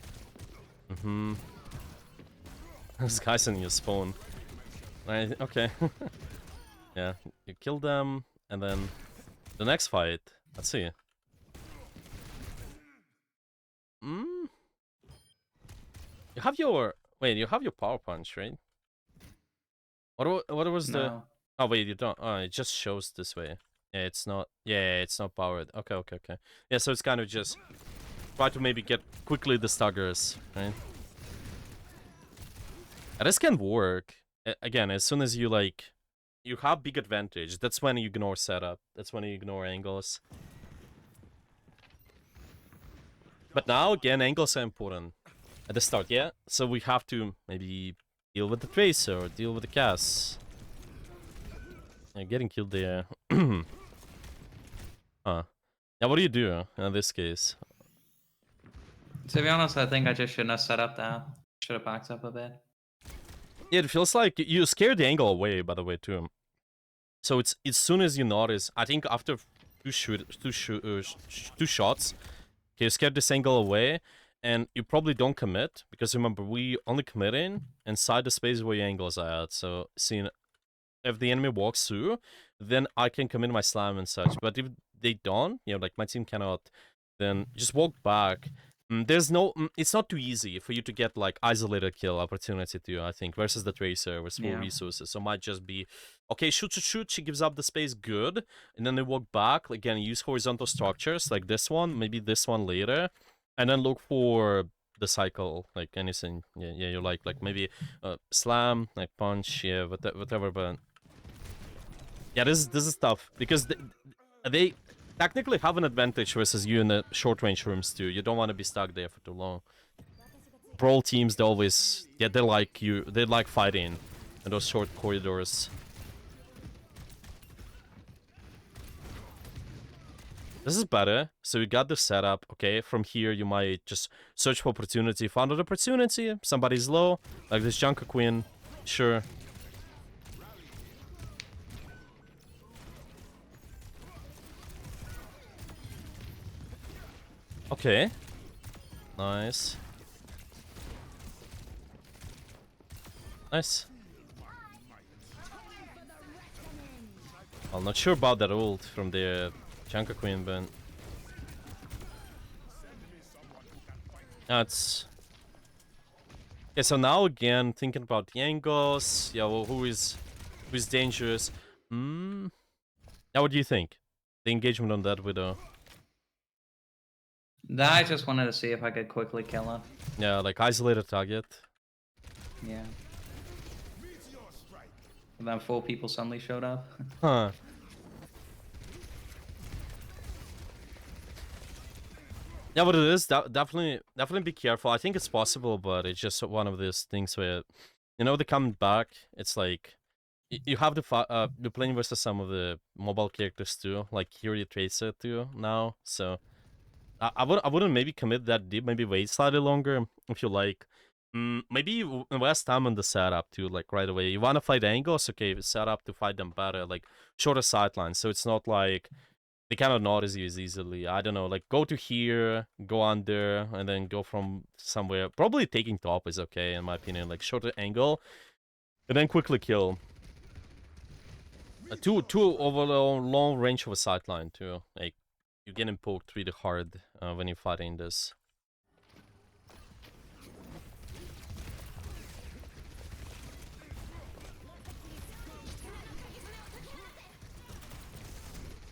Speaker 2: This guy's in your spawn. Okay. Yeah, you kill them, and then the next fight. Let's see. You have your you have your power punch, right? What was the?
Speaker 1: No.
Speaker 2: Oh wait, you don't. Oh, it just shows this way. Yeah, it's not. Yeah, it's not powered. Okay. Yeah, so it's kind of just try to maybe get quickly the staggers, right? And this can work. Again, as soon as you you have big advantage. That's when you ignore setup. That's when you ignore angles. But now again, angles are important at the start. Yeah, so we have to maybe deal with the tracer or deal with the cast. Yeah, getting killed there. Huh. Yeah, what do you do in this case?
Speaker 1: To be honest, I think I just shouldn't have set up that. Should have backed up a bit.
Speaker 2: Yeah, it feels like you scare the angle away, by the way, too. So it's as soon as you notice, I think after two shots, okay, you scared this angle away, and you probably don't commit, because remember, we only commit in inside the space where your angles are at. So, seeing if the enemy walks through, then I can commit my slam and such. But if they don't, like my team cannot, then just walk back. There's no, it's not too easy for you to get like isolated kill opportunity to, I think, versus the tracer with full resources. So might just be, okay, shoot, she gives up the space, good, and then they walk back, again, use horizontal structures like this one, maybe this one later, and then look for the cycle, like anything, yeah, you like maybe slam, like punch, yeah, whatever, but yeah, this is tough, because they technically have an advantage versus you in the short range rooms too. You don't want to be stuck there for too long. Brawl teams, they always, yeah, they like fighting in those short corridors. This is better. So you got the setup. Okay, from here you might just search for opportunity. Found an opportunity. Somebody's low, like this Junker Queen. Sure. Okay. Nice. Nice. I'm not sure about that ult from the Junker Queen, but that's okay. So now again, thinking about the angles. Yeah, well, who's dangerous? Now, what do you think? The engagement on that Widow.
Speaker 1: I just wanted to see if I could quickly kill her.
Speaker 2: Yeah, like isolated target.
Speaker 1: Yeah. And then 4 people suddenly showed up.
Speaker 2: Huh. Yeah, but it is definitely be careful. I think it's possible, but it's just one of these things where, they come back. It's like you have to you're playing versus some of the mobile characters too, like Curie Tracer too now. So I wouldn't maybe commit that deep. Maybe wait slightly longer if you like. Maybe you invest time on the setup too, like right away. You want to fight angles, okay? Set up to fight them better, like shorter sightlines. So it's not like they cannot notice you as easily. I don't know, like go to here, go under, and then go from somewhere. Probably taking top is okay in my opinion, like shorter angle, and then quickly kill. Too over long range of a sideline too. Like you're getting poked really hard when you're fighting this.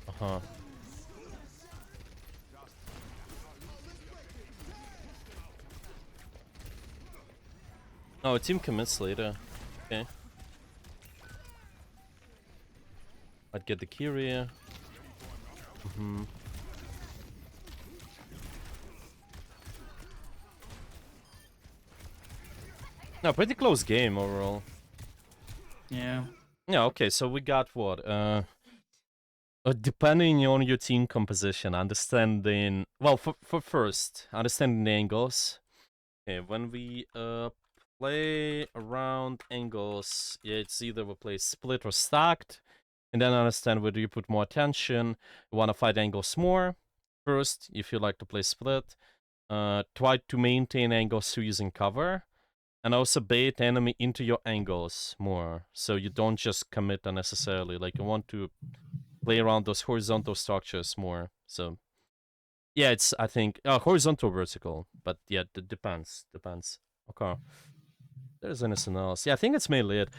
Speaker 2: Uh-huh. Oh, team commits later. Okay. I'd get the Kyrie. No, pretty close game overall.
Speaker 1: Yeah.
Speaker 2: Yeah, okay, so we got what? Depending on your team composition, understanding... Well, for first, understanding the angles. Okay, when we play around angles, yeah, it's either we play split or stacked, and then understand whether you put more attention, you want to fight angles more. First, if you like to play split, try to maintain angles through using cover, and also bait enemy into your angles more, so you don't just commit unnecessarily. Like, you want to play around those horizontal structures more. So, yeah, it's, I think, horizontal, vertical, but yeah, it depends. Okay. There's anything else. Yeah, I think it's mainly it.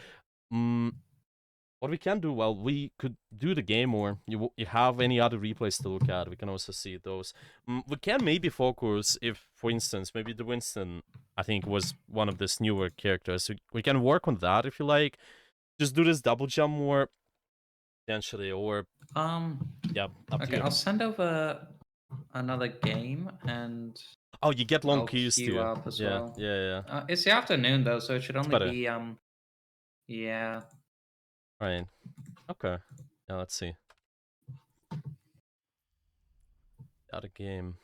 Speaker 2: What we can do, well, we could do the game, or you have any other replays to look at, we can also see those. We can maybe focus, if, for instance, maybe the Winston, I think, was one of this newer characters. We can work on that, if you like. Just do this double jump more, potentially, or... Yeah, up to
Speaker 1: Okay,
Speaker 2: you.
Speaker 1: I'll send over another game, and
Speaker 2: Oh, you get long
Speaker 1: I'll
Speaker 2: queues
Speaker 1: queue
Speaker 2: too.
Speaker 1: up as well.
Speaker 2: Yeah.
Speaker 1: It's the afternoon though, so it should only
Speaker 2: better.
Speaker 1: be yeah.
Speaker 2: Right. Okay. Yeah, let's see. Got a game.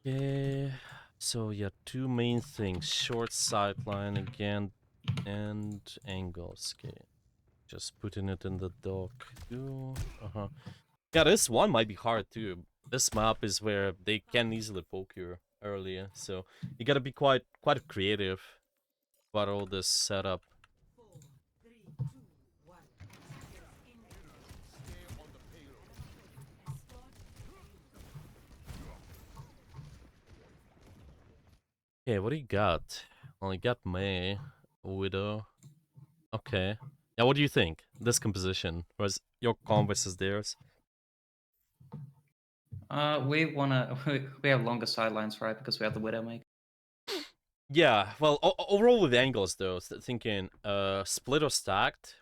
Speaker 2: Yeah. So yeah, two main things: short sideline again, and angles. Okay. Just putting it in the dock too. Yeah, this one might be hard too. This map is where they can easily poke you earlier, so you gotta be quite creative about all this setup. Okay, what do you got? Only got May, Widow. Okay. Yeah, what do you think? This composition was your comp versus theirs.
Speaker 1: We wanna we have longer sidelines, right? Because we have the Widowmaker.
Speaker 2: Yeah, well, overall with angles though, thinking split or stacked,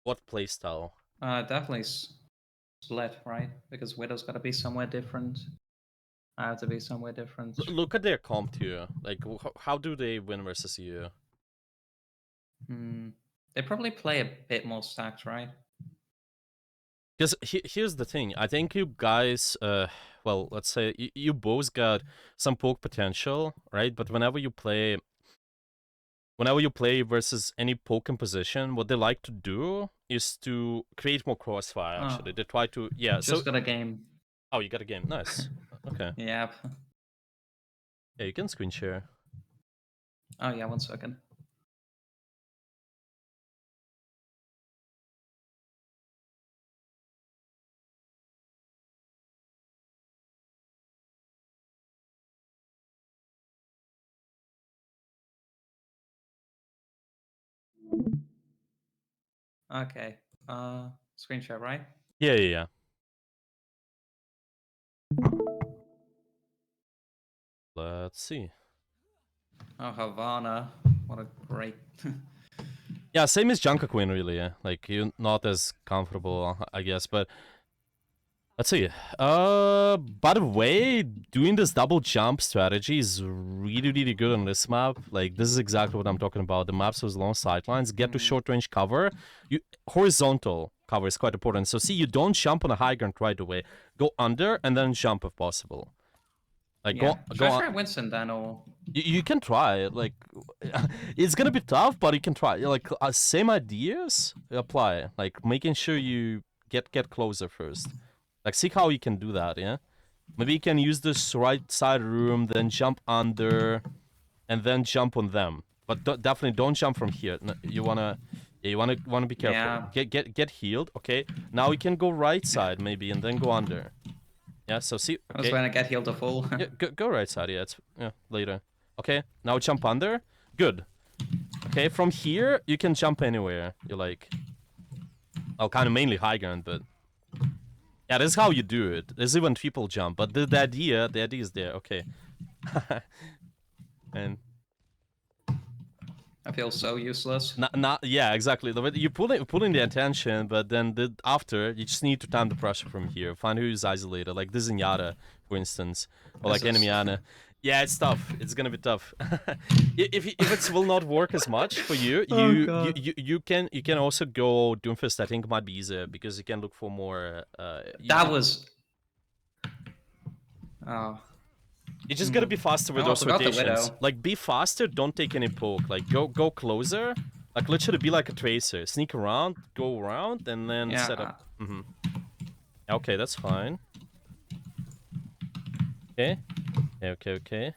Speaker 2: what playstyle?
Speaker 1: Definitely split, right? Because Widow's got to be somewhere different. I have to be somewhere different.
Speaker 2: Look at their comp too. Like, how do they win versus you?
Speaker 1: They probably play a bit more stacked, right?
Speaker 2: Because here's the thing. I think you guys, well, let's say you both got some poke potential, right? But whenever you play versus any poke position, what they like to do is to create more crossfire. Actually, they try to, yeah.
Speaker 1: Just got a game.
Speaker 2: Oh, you got a game. Nice. Okay.
Speaker 1: Yeah.
Speaker 2: Yeah, you can screen share.
Speaker 1: Oh yeah, 1 second. Okay. Screen share, right?
Speaker 2: Yeah. Let's see.
Speaker 1: Oh, Havana. What a great...
Speaker 2: Yeah, same as Junker Queen, really. Yeah. Like, you're not as comfortable, I guess, but... Let's see. By the way, doing this double jump strategy is really good on this map. Like, this is exactly what I'm talking about. The maps with long sidelines, get to short range cover. Horizontal cover is quite important. So see, you don't jump on a high ground right away. Go under and then jump if possible. Like
Speaker 1: Yeah.
Speaker 2: go
Speaker 1: Should I
Speaker 2: on.
Speaker 1: try Winston then, or
Speaker 2: You can try it. Like it's gonna be tough, but you can try. Like same ideas apply. Like making sure you get closer first. Like see how you can do that. Yeah. Maybe you can use this right side room, then jump under, and then jump on them. But definitely don't jump from here. No, yeah, you wanna be careful.
Speaker 1: Yeah.
Speaker 2: Get healed. Okay. Now we can go right side maybe, and then go under. Yeah. So see.
Speaker 1: I was
Speaker 2: Okay.
Speaker 1: when I get healed to full.
Speaker 2: Yeah. Go right side. Yeah. It's later. Okay. Now jump under. Good. Okay. From here you can jump anywhere you like. Oh, kind of mainly high ground, but yeah, this is how you do it. There's even triple jump, but the idea is there. Okay. And
Speaker 1: I feel so useless.
Speaker 2: not yeah, exactly. You pull in the attention, but then after you just need to time the pressure from here. Find who's isolated, like this Zenyatta, for instance, or like enemy Ana. Yeah, it's tough. It's gonna be tough. if it will not work as much for you, you can also go Doomfist. I think might be easier because you can look for more.
Speaker 1: That was. Oh.
Speaker 2: You just gotta be faster with those
Speaker 1: I forgot the
Speaker 2: rotations.
Speaker 1: Widow.
Speaker 2: Like, be faster, don't take any poke. Like, go closer. Like, literally be like a tracer. Sneak around, go around, and then set up. Okay, that's fine. Okay. Okay.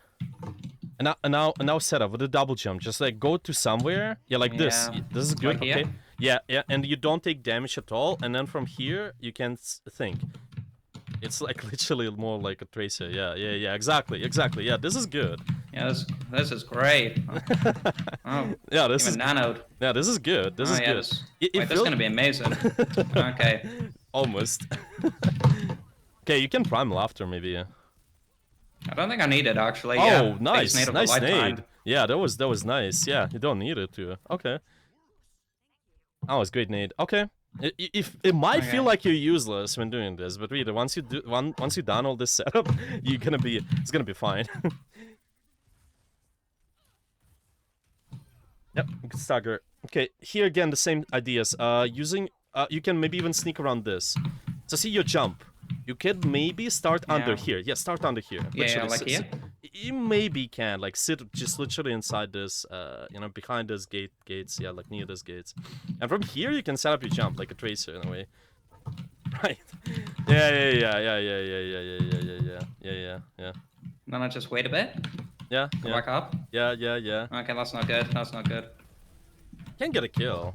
Speaker 2: And now set up with a double jump. Just, like, go to somewhere. Yeah, like this. This is good,
Speaker 1: like
Speaker 2: okay? Yeah, and you don't take damage at all. And then from here, you can think. It's like literally more like a tracer. Yeah, exactly. Yeah, this is good.
Speaker 1: Yeah, this is great. Oh,
Speaker 2: yeah, this is
Speaker 1: nanoed.
Speaker 2: Yeah, this is good. This is good.
Speaker 1: This is gonna be amazing. Okay.
Speaker 2: Almost. Okay, you can primal after maybe.
Speaker 1: I don't think I need it actually.
Speaker 2: Oh, nice nade. Yeah, that was nice. Yeah, you don't need it to. Okay. That was great nade. Okay. It might feel like you're useless when doing this, but really, once you done all this setup, it's gonna be fine. Yep, you can stagger. Okay, here again the same ideas. You can maybe even sneak around this. So see your jump. You can maybe start under here. Yeah, start under here.
Speaker 1: Yeah, like here.
Speaker 2: You maybe can like sit just literally inside this, behind this gates. Yeah, like near this gates. And from here you can set up your jump like a tracer in a way. Right. Yeah.
Speaker 1: Then I just wait a bit.
Speaker 2: Yeah.
Speaker 1: Go back up.
Speaker 2: Yeah.
Speaker 1: Okay, that's not good. That's not good.
Speaker 2: Can get a kill.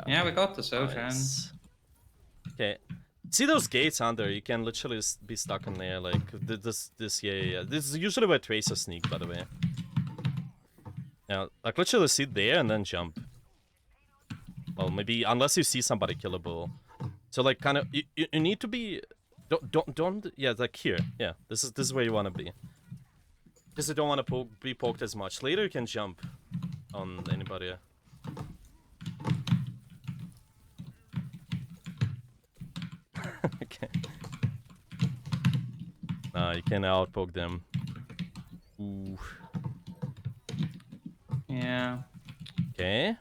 Speaker 1: Yeah, we got the Sojourn.
Speaker 2: Nice. Okay. See those gates under? You can literally be stuck in there, like this. Yeah. This is usually where tracers sneak, by the way. Yeah, like literally sit there and then jump. Well, maybe unless you see somebody killable. So like, kind of, you need to be. Don't. Yeah, like here. Yeah, this is where you want to be. Because you don't want to be poked as much. Later you can jump on anybody. Okay. You can outpoke them. Ooh.
Speaker 1: Yeah.
Speaker 2: Okay.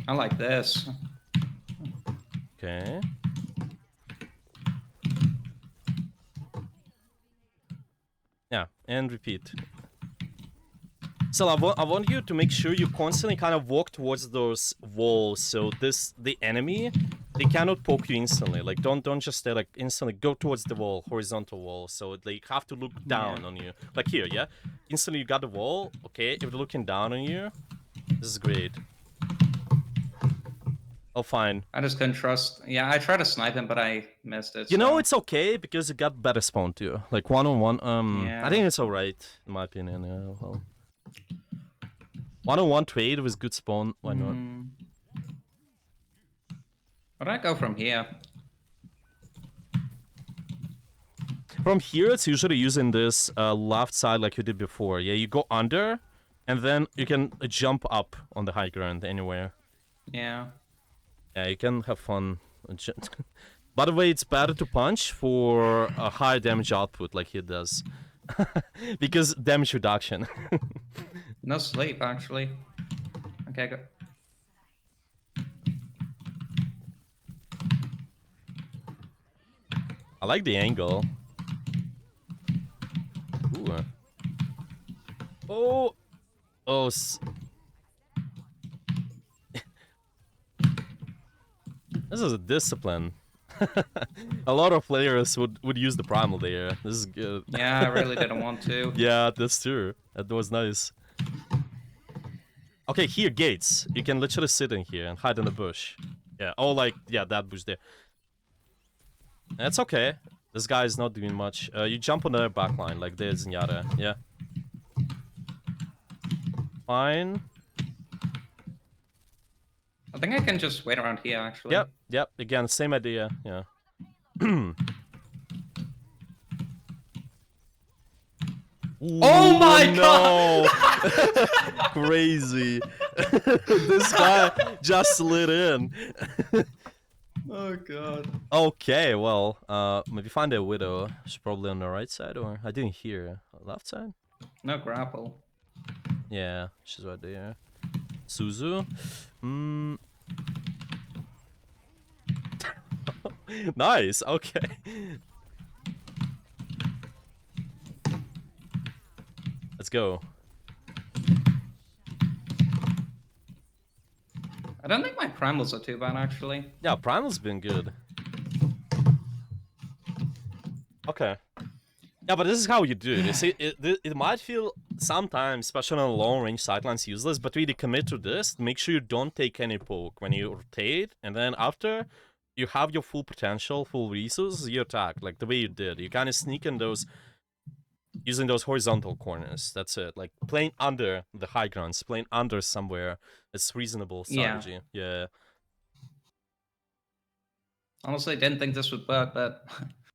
Speaker 1: I like this.
Speaker 2: Okay. Yeah, and repeat. So I want you to make sure you constantly kind of walk towards those walls. So the enemy, they cannot poke you instantly. Like don't just stay like instantly. Go towards the wall, horizontal wall. So they have to look down on you. Like here, yeah. Instantly you got the wall. Okay, if they're looking down on you, this is great. Oh, fine.
Speaker 1: I just couldn't trust. Yeah, I tried to snipe him, but I missed it.
Speaker 2: You know, it's okay because you got better spawn too. Like one-on-one.
Speaker 1: Yeah.
Speaker 2: I think it's alright in my opinion. Yeah, well. One-on-one trade with good spawn. Why not?
Speaker 1: Where do I go from here?
Speaker 2: From here, it's usually using this left side like you did before. Yeah, you go under, and then you can jump up on the high ground anywhere.
Speaker 1: Yeah.
Speaker 2: Yeah, you can have fun. By the way, it's better to punch for a higher damage output like he does. Because damage reduction.
Speaker 1: No sleep, actually. Okay, go.
Speaker 2: I like the angle. Ooh. Oh! Oh, this is a discipline. A lot of players would use the primal there. This is good.
Speaker 1: Yeah, I really didn't want to.
Speaker 2: Yeah, that's true. That was nice. Okay, here, gates. You can literally sit in here and hide in the bush. Yeah, oh, like, yeah, that bush there. That's okay. This guy is not doing much. You jump on the back line, like there's Zenyatta. Yeah. Fine.
Speaker 1: I think I can just wait around here, actually.
Speaker 2: Yep. Again, same idea. Yeah.
Speaker 1: Oh my god!
Speaker 2: Crazy. This guy just slid in.
Speaker 1: Oh god.
Speaker 2: Okay, well, maybe find a widow. She's probably on the right side, or I didn't hear. Left side?
Speaker 1: No grapple.
Speaker 2: Yeah, she's right there. Suzu? Nice, okay. Let's go.
Speaker 1: I don't think my primals are too bad, actually.
Speaker 2: Yeah, Primal's been good. Okay. Yeah, but this is how you do it. You see, it might feel sometimes, especially on long-range sidelines, useless, but really commit to this. Make sure you don't take any poke when you rotate, and then after you have your full potential, full resources, you attack, like the way you did. You kind of sneak in those, using those horizontal corners. That's it. Like, playing under the high grounds, playing under somewhere. It's reasonable strategy. Yeah.
Speaker 1: Honestly, didn't think this would work, but...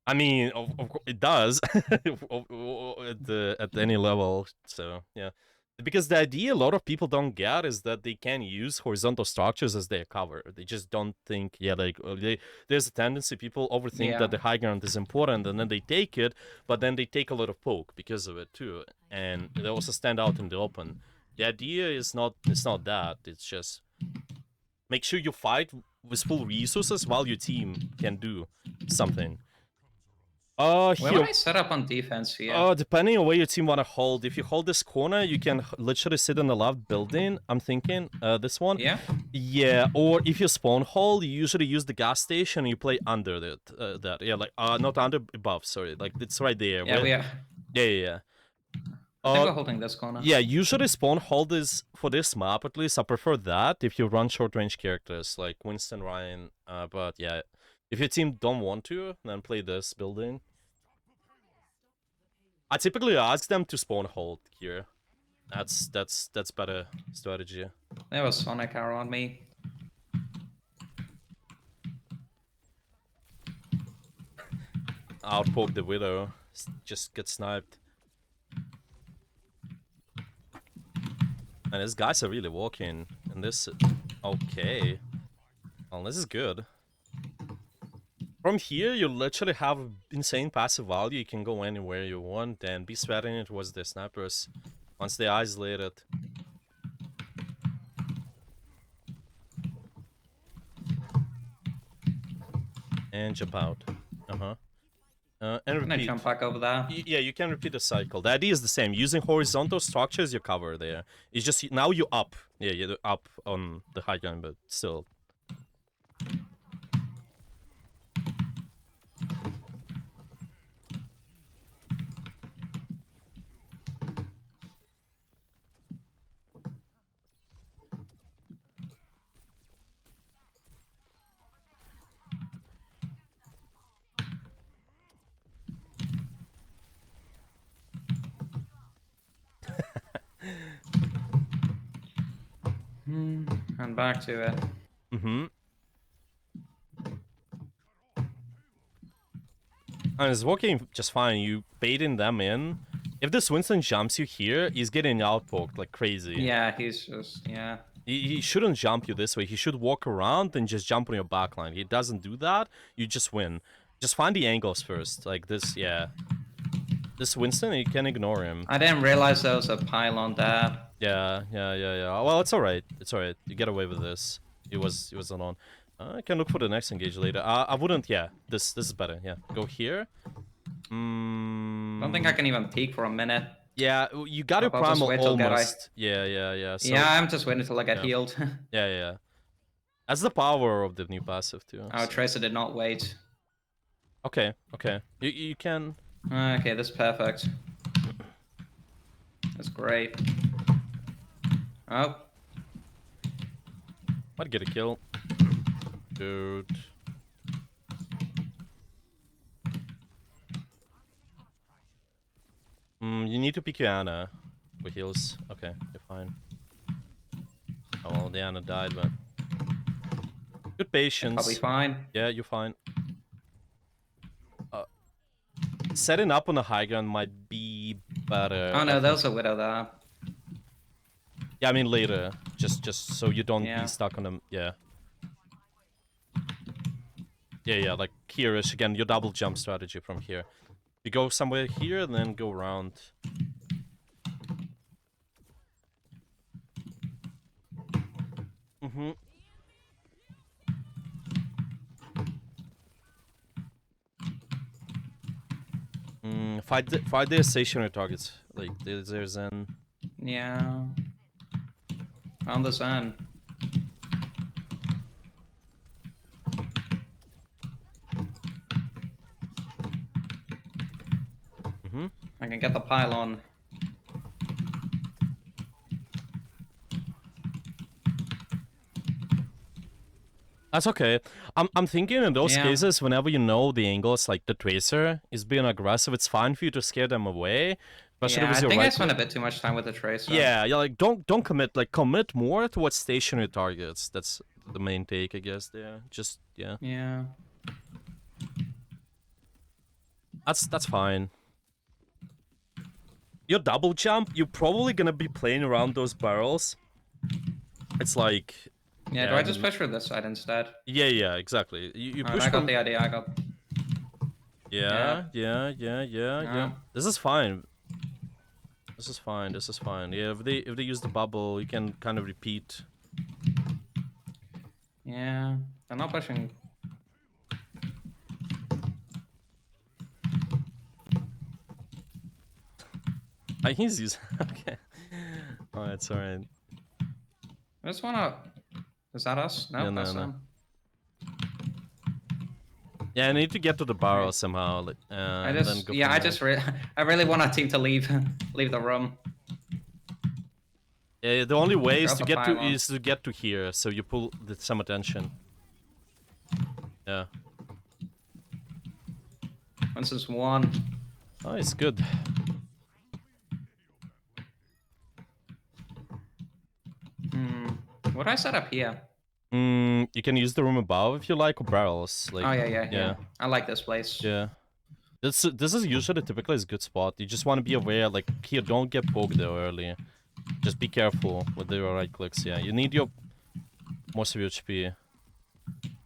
Speaker 2: I mean, of course, it does at any level. So yeah, because the idea a lot of people don't get is that they can use horizontal structures as their cover. They just don't think. Yeah, like there's a tendency people overthink that the high ground is important, and then they take it, but then they take a lot of poke because of it too, and they also stand out in the open. The idea is not. It's not that. It's just make sure you fight with full resources while your team can do something.
Speaker 1: Where would I set up on defense here?
Speaker 2: Depending on where your team want to hold. If you hold this corner, you can literally sit in the left building. I'm thinking this one.
Speaker 1: Yeah?
Speaker 2: Yeah, or if you spawn hold, you usually use the gas station and you play under that. Yeah, like, not under, above, sorry. Like, it's right there.
Speaker 1: Yeah, we are.
Speaker 2: Yeah.
Speaker 1: I think we're holding this corner.
Speaker 2: Yeah, usually spawn hold is, for this map at least, I prefer that if you run short-range characters like Winston, Ryan. But yeah, if your team don't want to, then play this building. I typically ask them to spawn hold here. That's better strategy.
Speaker 1: There was Sonic arrow on me.
Speaker 2: Outpoke the widow. Just get sniped. And these guys are really walking. And this... Okay. Well, this is good. From here, you literally have insane passive value. You can go anywhere you want and be sweating it towards the snipers once they isolate it. And jump out. And repeat.
Speaker 1: Can I jump back over there?
Speaker 2: Yeah, you can repeat the cycle. The idea is the same. Using horizontal structures, you cover there. It's just now you up. Yeah, you're up on the high ground, but still.
Speaker 1: And back to it.
Speaker 2: And it's working just fine. You baiting them in. If this Winston jumps you here, he's getting outpoked like crazy.
Speaker 1: Yeah, he's just, yeah.
Speaker 2: He shouldn't jump you this way. He should walk around and just jump on your backline. He doesn't do that, you just win. Just find the angles first. Like this, yeah. This Winston, you can ignore him.
Speaker 1: I didn't realize there was a pylon there.
Speaker 2: Yeah. Well, it's alright. It's alright. You get away with this. He was alone. I can look for the next engage later. I wouldn't. Yeah, this is better. Yeah, go here.
Speaker 1: I don't think I can even peek for a minute.
Speaker 2: Yeah, you got your
Speaker 1: I'll just
Speaker 2: primal
Speaker 1: wait till
Speaker 2: almost. Yeah. So
Speaker 1: yeah, I'm just waiting till I get
Speaker 2: yeah.
Speaker 1: healed.
Speaker 2: Yeah. That's the power of the new passive too.
Speaker 1: Oh,
Speaker 2: So.
Speaker 1: Tracer did not wait.
Speaker 2: Okay. You can.
Speaker 1: Okay, this is perfect. That's great. Oh.
Speaker 2: Might get a kill. Dude. You need to pick your Ana with heals. Okay, you're fine. Oh well, the Ana died, but good patience.
Speaker 1: Probably fine.
Speaker 2: Yeah, you're fine. Setting up on the high ground might be better.
Speaker 1: Oh no, there's a Widow there.
Speaker 2: Yeah, I mean later. Just so you don't
Speaker 1: Yeah.
Speaker 2: be stuck on them. Yeah. Yeah, like here-ish. Again, your double jump strategy from here. You go somewhere here and then go around. Fight the stationary targets. Like there's an.
Speaker 1: Yeah. On the sun. I can get the pylon.
Speaker 2: That's okay. I'm thinking in those cases, whenever you know the angles, like the Tracer is being aggressive, it's fine for you to scare them away. Especially with
Speaker 1: I
Speaker 2: your
Speaker 1: think
Speaker 2: right
Speaker 1: I spent a bit too much time with the Tracer.
Speaker 2: Yeah, like don't commit. Like commit more towards stationary targets. That's the main take, I guess. There, just yeah.
Speaker 1: Yeah.
Speaker 2: That's fine. Your double jump, you're probably gonna be playing around those barrels. It's like.
Speaker 1: Yeah, do I just push for this side instead?
Speaker 2: Yeah, exactly. You push
Speaker 1: I got the idea, I got...
Speaker 2: Yeah. This is fine. This is fine. Yeah, if they use the bubble, you can kind of repeat.
Speaker 1: Yeah, they're not pushing.
Speaker 2: He's using... Okay. Alright, it's alright.
Speaker 1: I just wanna... Is that us? No,
Speaker 2: Yeah,
Speaker 1: that's
Speaker 2: no.
Speaker 1: them.
Speaker 2: Yeah, I need to get to the barrel somehow. Like,
Speaker 1: I really want our team to leave the room.
Speaker 2: Yeah, the only way is to get to here, so you pull some attention. Yeah.
Speaker 1: Once is one.
Speaker 2: Oh, it's good.
Speaker 1: What do I set up here?
Speaker 2: You can use the room above if you like, or barrels. Like,
Speaker 1: oh yeah. I like this place.
Speaker 2: Yeah. This is usually typically is a good spot. You just want to be aware, like here, don't get poked there early. Just be careful with the right clicks. Yeah, you need your most of your HP.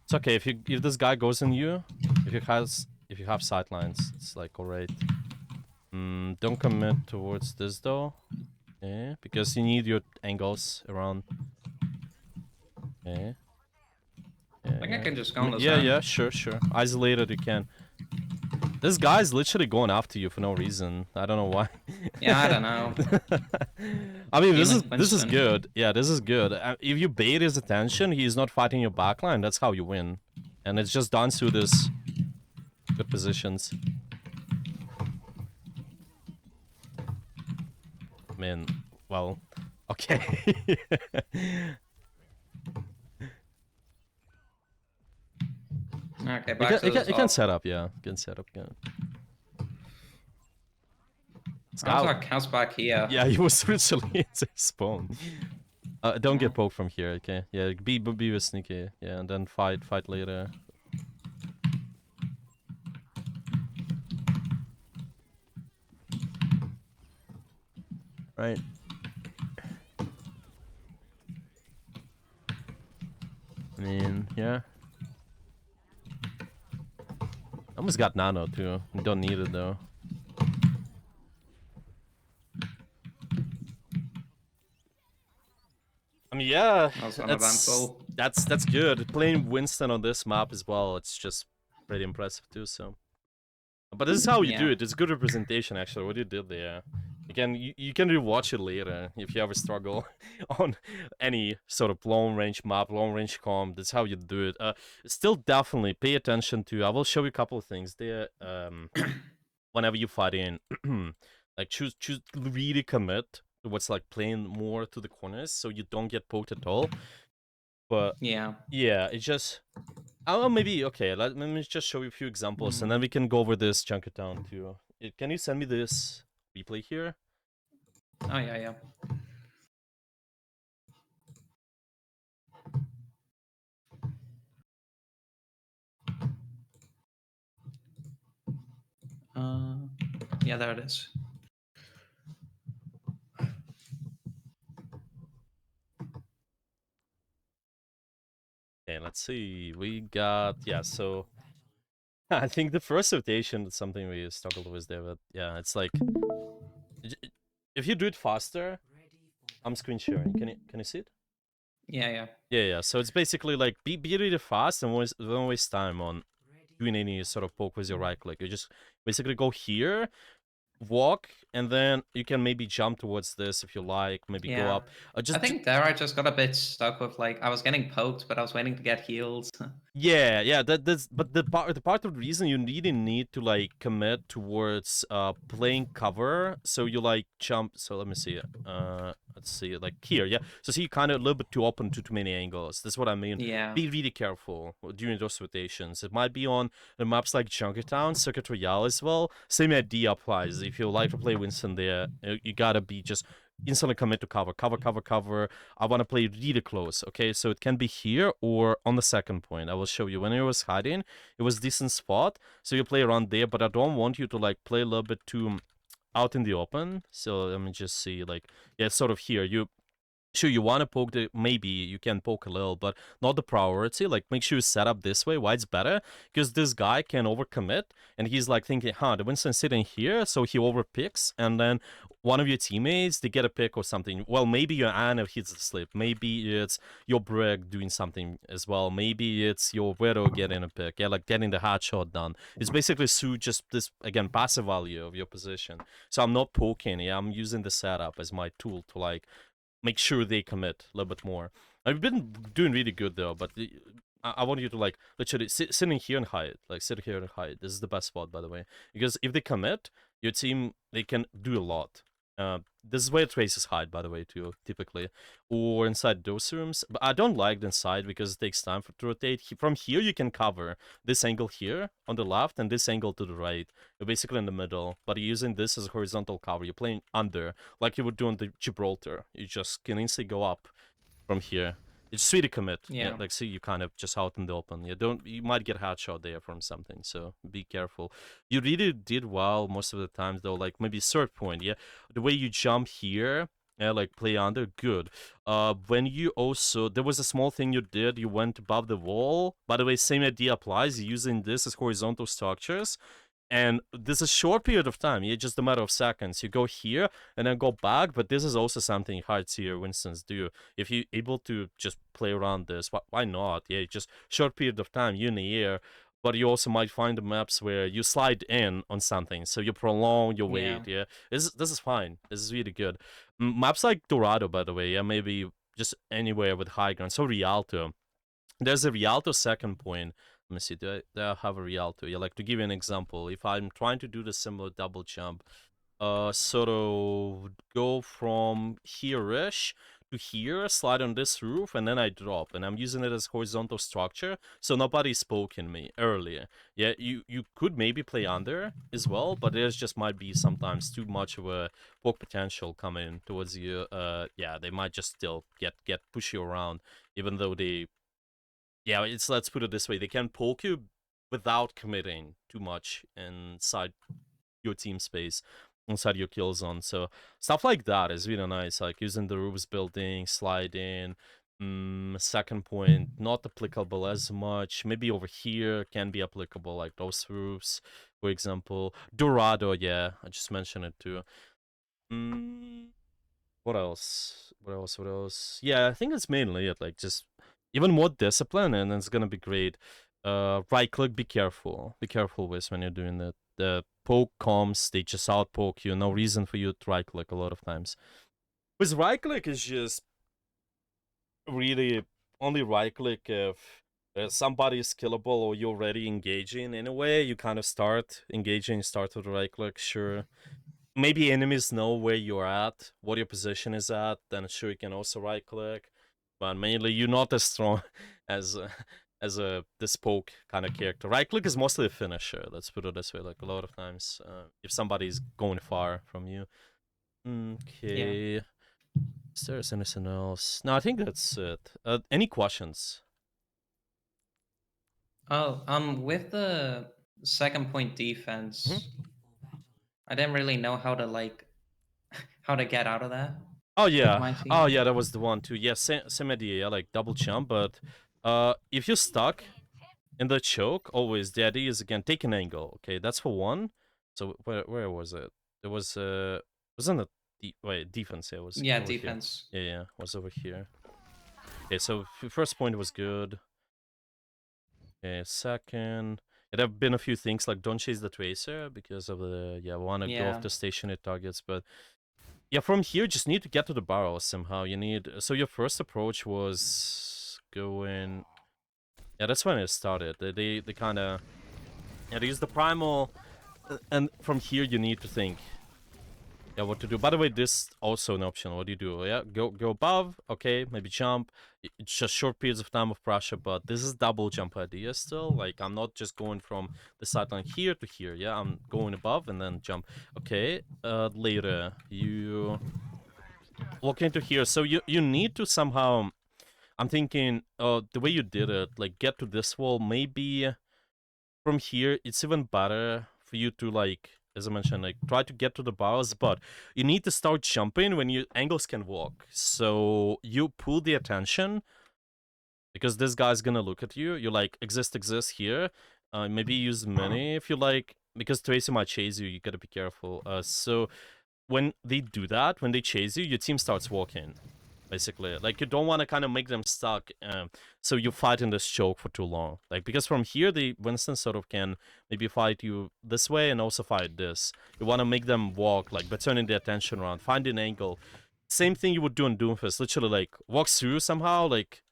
Speaker 2: It's okay if this guy goes in you, if you have sightlines, it's like alright. Don't commit towards this though. Yeah, because you need your angles around. Okay.
Speaker 1: I think I can just go on the
Speaker 2: Yeah, sure. Isolated you can. This guy's literally going after you for no reason. I don't know why.
Speaker 1: Yeah, I don't know.
Speaker 2: I mean, this is good. Yeah, this is good. If you bait his attention, he's not fighting your backline. That's how you win. And it's just done through this good positions. I mean, well, okay.
Speaker 1: Okay, back to the top.
Speaker 2: You can set up, yeah. You can set up, yeah.
Speaker 1: How's back here?
Speaker 2: Yeah, he was literally in the spawn. Don't get poked from here, okay? Yeah, be with sneaky. Yeah, and then fight later. Right. I mean, yeah. Almost got nano too. You don't need it though. I mean, yeah.
Speaker 1: Also uneventful.
Speaker 2: that's good. Playing Winston on this map as well, it's just pretty impressive too. So, but this is how you do
Speaker 1: Yeah.
Speaker 2: it. It's good representation actually. What you did there. Again, you can rewatch it later if you ever struggle on any sort of long range map, long range comp. That's how you do it. Still definitely pay attention to. I will show you a couple of things there. Whenever you fight in, like choose really commit towards like playing more to the corners so you don't get poked at all. But
Speaker 1: Yeah.
Speaker 2: yeah, it's just oh maybe okay. Let me just show you a few examples and then we can go over this Junkertown too. Can you send me this replay here?
Speaker 1: Oh yeah, yeah. Uh, yeah, there it is.
Speaker 2: Okay, let's see. We got yeah. So I think the first rotation is something we struggled with there, but yeah, it's like if you do it faster, I'm screen sharing. Can you see it?
Speaker 1: Yeah, yeah.
Speaker 2: Yeah. So it's basically like be really fast and don't waste time on doing any sort of poke with your right click. You just basically go here, walk, and then you can maybe jump towards this if you like. Maybe go
Speaker 1: Yeah.
Speaker 2: up.
Speaker 1: I think there I just got a bit stuck with like I was getting poked, but I was waiting to get healed.
Speaker 2: Yeah. That's but the part of the reason you really need to like commit towards playing cover. So you like jump. So let me see. Let's see. Like here, yeah. So see, kind of a little bit too open to too many angles. That's what I mean.
Speaker 1: Yeah.
Speaker 2: Be really careful during those rotations. It might be on the maps like Junkertown, Circuit Royale as well. Same idea applies. If you like to play Winston there, you gotta be just instantly commit to cover. I want to play really close, okay? So it can be here or on the second point. I will show you. When I was hiding, it was decent spot. So you play around there, but I don't want you to like play a little bit too out in the open. So let me just see, like, yeah, sort of here. Sure, you want to poke maybe you can poke a little, but not the priority. Like, make sure you set up this way. Why it's better? Because this guy can overcommit, and he's like thinking, the Winston's sitting here, so he overpicks, and then one of your teammates, they get a pick or something. Well, maybe your Ana hits the slip. Maybe it's your Brig doing something as well. Maybe it's your Widow getting a pick. Yeah, like getting the headshot done. It's basically just this, again, passive value of your position. So I'm not poking, yeah, I'm using the setup as my tool to like make sure they commit a little bit more. I've been doing really good though, but I want you to like literally sitting here and hide. Like sit here and hide. This is the best spot, by the way, because if they commit, your team they can do a lot. This is where traces hide, by the way, too, typically, or inside those rooms. But I don't like the inside because it takes time to rotate. From here, you can cover this angle here on the left and this angle to the right. You're basically in the middle, but you're using this as a horizontal cover. You're playing under, like you would do on the Gibraltar. You just can instantly go up from here. It's really commit. Yeah,
Speaker 1: Yeah.
Speaker 2: like see you kind of just out in the open. You might get headshot there from something, so be careful. You really did well most of the times though, like maybe third point, yeah. The way you jump here, yeah, like play under, good. When you also there was a small thing you did, you went above the wall. By the way, same idea applies, using this as horizontal structures. And this is a short period of time, yeah, just a matter of seconds. You go here and then go back, but this is also something hard tier Winstons do. If you're able to just play around this, why not? Yeah, just short period of time, you're in the air, but you also might find the maps where you slide in on something, so you prolong your
Speaker 1: Yeah.
Speaker 2: wait, yeah. This is fine. This is really good. Maps like Dorado, by the way, yeah, maybe just anywhere with high ground. So Rialto. There's a Rialto second point. Let me see, do I have a Rialto? Yeah, like to give you an example, if I'm trying to do the similar double jump, sort of go from here-ish to here, slide on this roof, and then I drop, and I'm using it as horizontal structure, so nobody's poking me earlier. Yeah, you could maybe play under as well, but there's just might be sometimes too much of a poke potential coming towards you. Yeah, they might just still get push you around, even though they yeah, let's put it this way: they can poke you without committing too much inside your team space, inside your kill zone. So stuff like that is really nice. Like using the roofs building, sliding. Second point, not applicable as much. Maybe over here can be applicable, like those roofs, for example. Dorado, yeah, I just mentioned it too. What else? What else? Yeah, I think it's mainly it. Like just even more discipline, and it's gonna be great. Right click, be careful. Be careful with when you're doing that. The poke comes, they just out poke you. No reason for you to right click a lot of times. With right click is just really only right click if somebody is killable or you're already engaging in a way. You kind of start engaging, start with the right click, sure. Maybe enemies know where you're at, what your position is at, then sure you can also right click. But mainly you're not as strong as as a this poke kind of character. Right click is mostly a finisher, let's put it this way, like a lot of times. If somebody's going far from you.
Speaker 1: Yeah.
Speaker 2: Okay. Is there anything else? No, I think that's it. Any questions?
Speaker 1: Oh, with the second point
Speaker 2: Mhm.
Speaker 1: defense, I didn't really know how to how to get out of that
Speaker 2: Oh
Speaker 1: with
Speaker 2: yeah,
Speaker 1: my
Speaker 2: oh
Speaker 1: team.
Speaker 2: yeah, that was the one too. Yeah, same idea, like double jump. But if you're stuck in the choke, always the idea is again take an angle. Okay, that's for one. So where was it? It was in the defense. Yeah, it was
Speaker 1: Yeah,
Speaker 2: over here.
Speaker 1: defense.
Speaker 2: Yeah, it was over here. Okay, so first point was good. Okay, second. Yeah, there have been a few things like don't chase the tracer because of the wanna go
Speaker 1: Yeah.
Speaker 2: after stationary targets, but yeah, from here just need to get to the barrel somehow. You need so your first approach was going. Yeah, that's when it started. They kind of they use the primal, and from here you need to think. Yeah, what to do. By the way, this also an option. What do you do? Yeah, go above. Okay, maybe jump. It's just short periods of time of pressure, but this is double jump idea still. Like I'm not just going from the sideline here to here. Yeah, I'm going above and then jump. Okay. Later you walk into here, so you need to somehow. I'm thinking, the way you did it, like get to this wall. Maybe from here, it's even better for you to like, as I mentioned, like try to get to the bars, but you need to start jumping when your angles can walk. So you pull the attention because this guy's gonna look at you. You like exist here. Maybe use mini if you like, because Tracy might chase you. You gotta be careful. So when they do that, when they chase you, your team starts walking. Basically, like you don't want to kind of make them stuck, so you fight in this choke for too long. Like because from here, the Winston sort of can maybe fight you this way and also fight this. You want to make them walk, like by turning the attention around, find an angle. Same thing you would do in Doomfist. Literally, like walk through somehow, like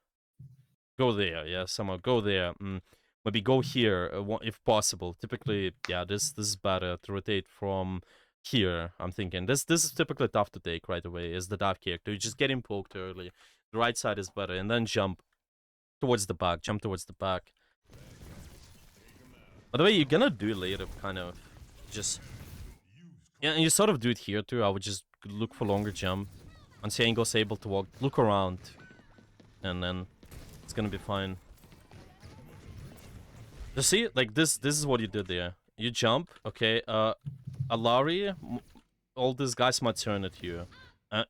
Speaker 2: go there, yeah, somehow go there. Maybe go here if possible. Typically, yeah, this is better to rotate from here. I'm thinking this is typically tough to take right away. Is the dive character? You just get him poked early. The right side is better, and then jump towards the back. Jump towards the back. By the way, you're gonna do it later, kind of. Just yeah, and you sort of do it here too. I would just look for longer jump. Once your angle's able to walk, look around, and then it's gonna be fine. You see, like this is what you did there. You jump, okay. Alari, all these guys might turn at you.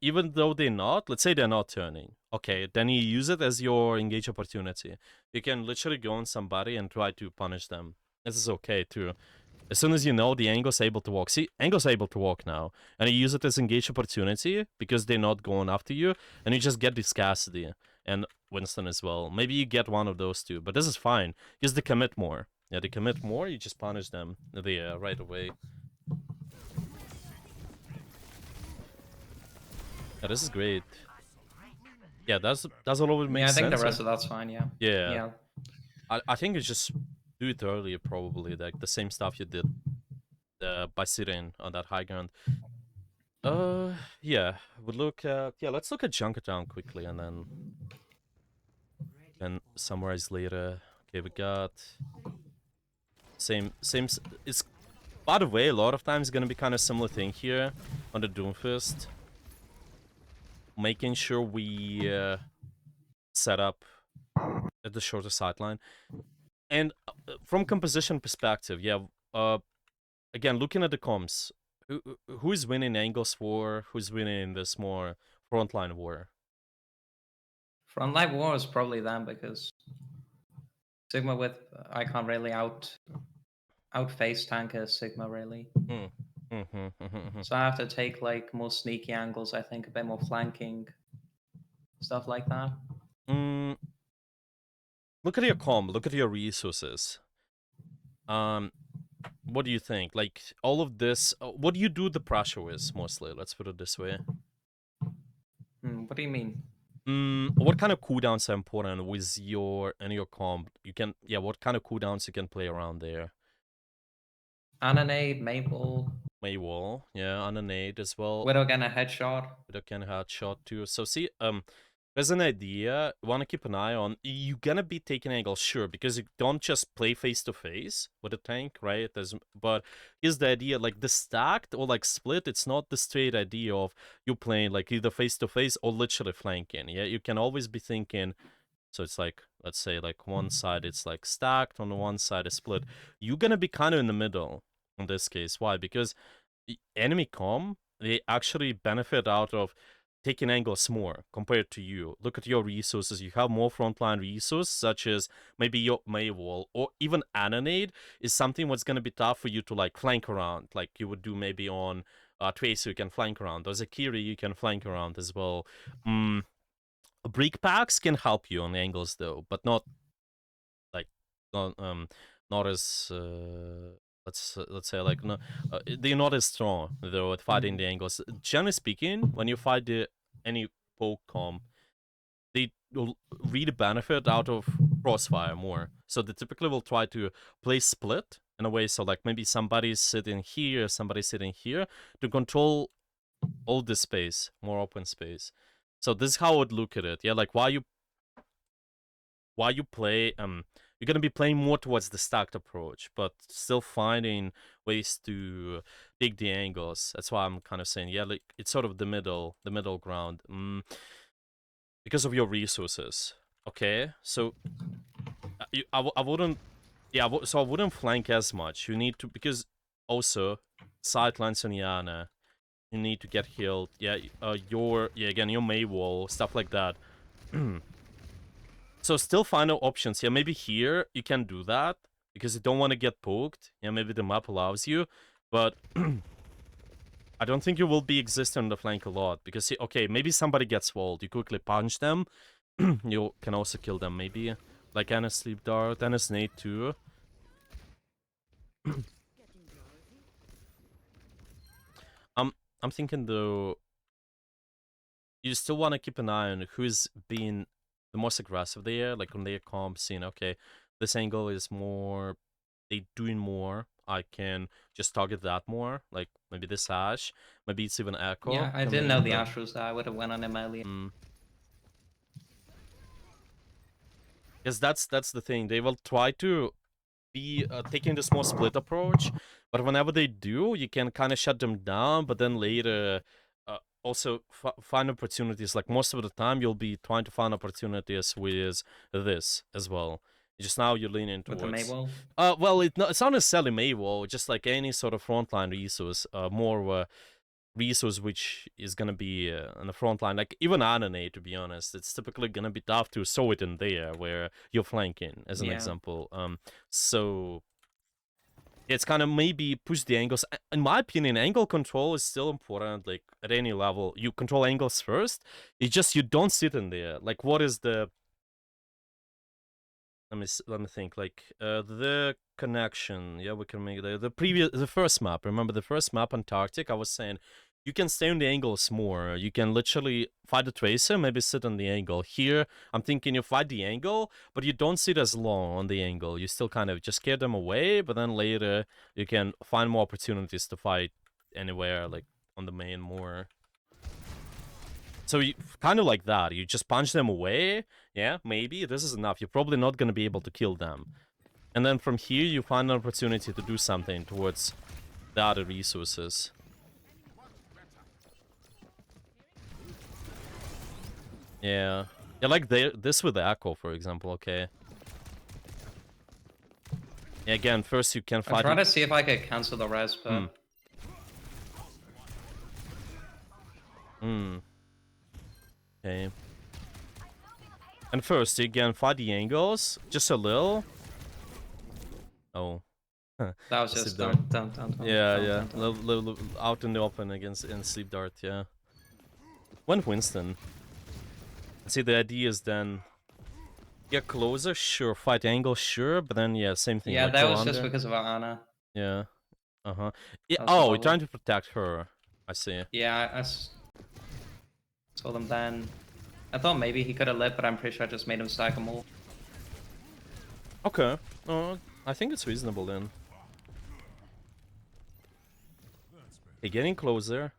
Speaker 2: Even though they're not, let's say they're not turning. Okay, then you use it as your engage opportunity. You can literally go on somebody and try to punish them. This is okay too. As soon as you know the angle's able to walk. See, angle's able to walk now. And you use it as engage opportunity because they're not going after you. And you just get this Cassidy. And Winston as well. Maybe you get one of those two. But this is fine. Because they commit more. Yeah, they commit more, you just punish them there right away. Yeah, this is great. Yeah, that's a little bit
Speaker 1: Yeah, I
Speaker 2: makes
Speaker 1: think the
Speaker 2: sense.
Speaker 1: rest of that's fine. Yeah.
Speaker 2: Yeah.
Speaker 1: Yeah.
Speaker 2: I think it's just do it earlier probably. Like the same stuff you did by sitting on that high ground. Yeah, we'll look at let's look at Junkertown quickly and then summarize later. Okay, we got same. It's by the way, a lot of times gonna be kind of similar thing here on the Doomfist, making sure we set up at the shorter sideline, and from composition perspective, yeah. Again, looking at the comps, who is winning angles war? Who's winning this more frontline war?
Speaker 1: Frontline war is probably them because Sigma with I can't really outface tank as Sigma really.
Speaker 2: Mm. Mm-hmm.
Speaker 1: So I have to take like more sneaky angles. I think a bit more flanking stuff like that.
Speaker 2: look at your comp, look at your resources. What do you think? Like, all of this, what do you do the pressure with, mostly? Let's put it this way.
Speaker 1: What do you mean?
Speaker 2: What kind of cooldowns are important with your comp? You can, yeah, what kind of cooldowns you can play around there?
Speaker 1: Ananade, Maple.
Speaker 2: Maywall, yeah, on a nade as well.
Speaker 1: Widow getting a headshot.
Speaker 2: Widow can headshot too. So see, there's an idea you want to keep an eye on. You're gonna be taking angles, sure, because you don't just play face to face with a tank, right? But here's the idea: like the stacked or like split. It's not the straight idea of you playing like either face to face or literally flanking. Yeah, you can always be thinking. So it's like, let's say like one side it's like stacked, on the one side is split. You're gonna be kind of in the middle in this case. Why? Because enemy com, they actually benefit out of taking angles more compared to you. Look at your resources. You have more frontline resources, such as maybe your Maywall or even Ananade is something what's going to be tough for you to like flank around, like you would do maybe on Tracer. You can flank around. There's a Kiri you can flank around as well. Brick packs can help you on angles though, but not like not as let's say like no, they're not as strong though at fighting the angles. Generally speaking, when you fight any poke comp, they will really benefit out of crossfire more. So they typically will try to play split in a way, so like maybe somebody's sitting here, somebody's sitting here to control all this space, more open space. So this is how I would look at it. Yeah, like while you play, you're gonna be playing more towards the stacked approach, but still finding ways to take the angles. That's why I'm kind of saying, yeah, like it's sort of the middle ground, because of your resources. Okay, so I wouldn't, yeah, so I wouldn't flank as much. You need to, because also sidelines on Yana, you need to get healed. Yeah, again your Maywall, stuff like that. So still final options. Yeah, maybe here you can do that because you don't want to get poked. Yeah, maybe the map allows you, but I don't think you will be existing on the flank a lot because, okay, maybe somebody gets walled. You quickly punch them. You can also kill them, maybe. Like Anna's Sleep Dart, Anna's Nade too. I'm thinking though, you still want to keep an eye on who's being the most aggressive there, like on their comp, seeing, okay, this angle is more, they doing more, I can just target that more, like maybe this Ash, maybe it's even Echo.
Speaker 1: Yeah, I didn't know the Ash was there. I would have went on him earlier.
Speaker 2: Because that's the thing, they will try to be taking the small split approach, but whenever they do, you can kind of shut them down, but then later also find opportunities. Like most of the time, you'll be trying to find opportunities with this as well. Just now you're leaning towards
Speaker 1: with the Maywall.
Speaker 2: Well, it's not necessarily Maywall, just like any sort of frontline resource, more of a resource which is gonna be on the front line. Like even Anane, to be honest, it's typically gonna be tough to show it in there where you're flanking, as an example. So it's kind of maybe push the angles. In my opinion, angle control is still important. Like at any level, you control angles first. It's just you don't sit in there. Like what is the? Let me think. Like the connection. Yeah, we can make the first map. Remember the first map, Antarctic? I was saying you can stay on the angles more. You can literally fight the tracer, maybe sit on the angle. Here, I'm thinking you fight the angle, but you don't sit as long on the angle. You still kind of just scare them away, but then later you can find more opportunities to fight anywhere, like on the main more. So you kind of like that. You just punch them away. Yeah, maybe this is enough. You're probably not going to be able to kill them. And then from here, you find an opportunity to do something towards the other resources. Yeah. Yeah, like this with the Echo, for example, okay. Yeah, again, first you can fight...
Speaker 1: I'm trying to see if I could cancel the res, but...
Speaker 2: Okay. And first, you can fight the angles, just a little. Oh.
Speaker 1: That was just don't.
Speaker 2: Yeah. Out in the open against in Sleep Dart, yeah. When Winston. See, the idea is then... Get closer, sure. Fight angle, sure. But then, yeah, same thing.
Speaker 1: Yeah,
Speaker 2: like,
Speaker 1: that
Speaker 2: go
Speaker 1: was
Speaker 2: under.
Speaker 1: just because of Ana.
Speaker 2: Yeah. Uh-huh. Yeah.
Speaker 1: That was the
Speaker 2: Oh, we're
Speaker 1: bubble.
Speaker 2: trying to protect her. I see.
Speaker 1: Yeah, told him then. I thought maybe he could have lived, but I'm pretty sure I just made him stack them all.
Speaker 2: Okay. I think it's reasonable then. Okay, getting closer.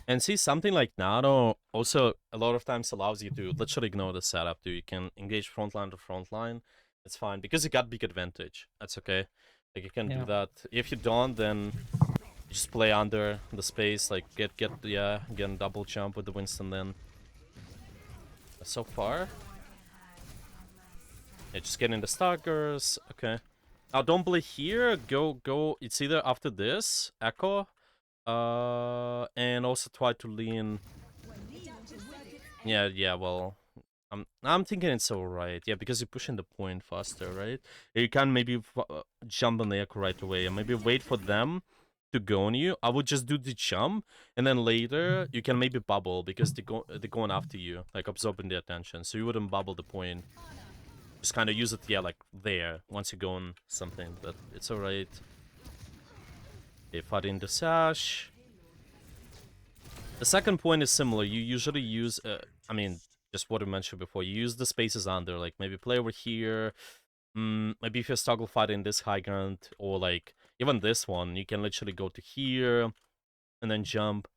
Speaker 2: And see, something like Nano also a lot of times allows you to literally ignore the setup too. You can engage frontline to frontline. It's fine because you got big advantage. That's okay. Like you can do
Speaker 1: Yeah.
Speaker 2: that. If you don't, then you just play under the space. Like get double jump with the Winston then. So far, yeah, just getting the staggers. Okay. Now don't play here. Go. It's either after this Echo, and also try to lean. Yeah. Well, I'm thinking it's alright. Yeah, because you're pushing the point faster, right? You can maybe jump on the echo right away and maybe wait for them to go on you. I would just do the jump, and then later you can maybe bubble because they're going after you, like absorbing the attention. So you wouldn't bubble the point. Just kind of use it, yeah, like there once you go on something. But it's alright. Okay, fighting the sash. The second point is similar. You usually use, I mean, just what I mentioned before. You use the spaces under, like maybe play over here. Maybe if you struggle fighting this high ground, or like even this one, you can literally go to here and then jump.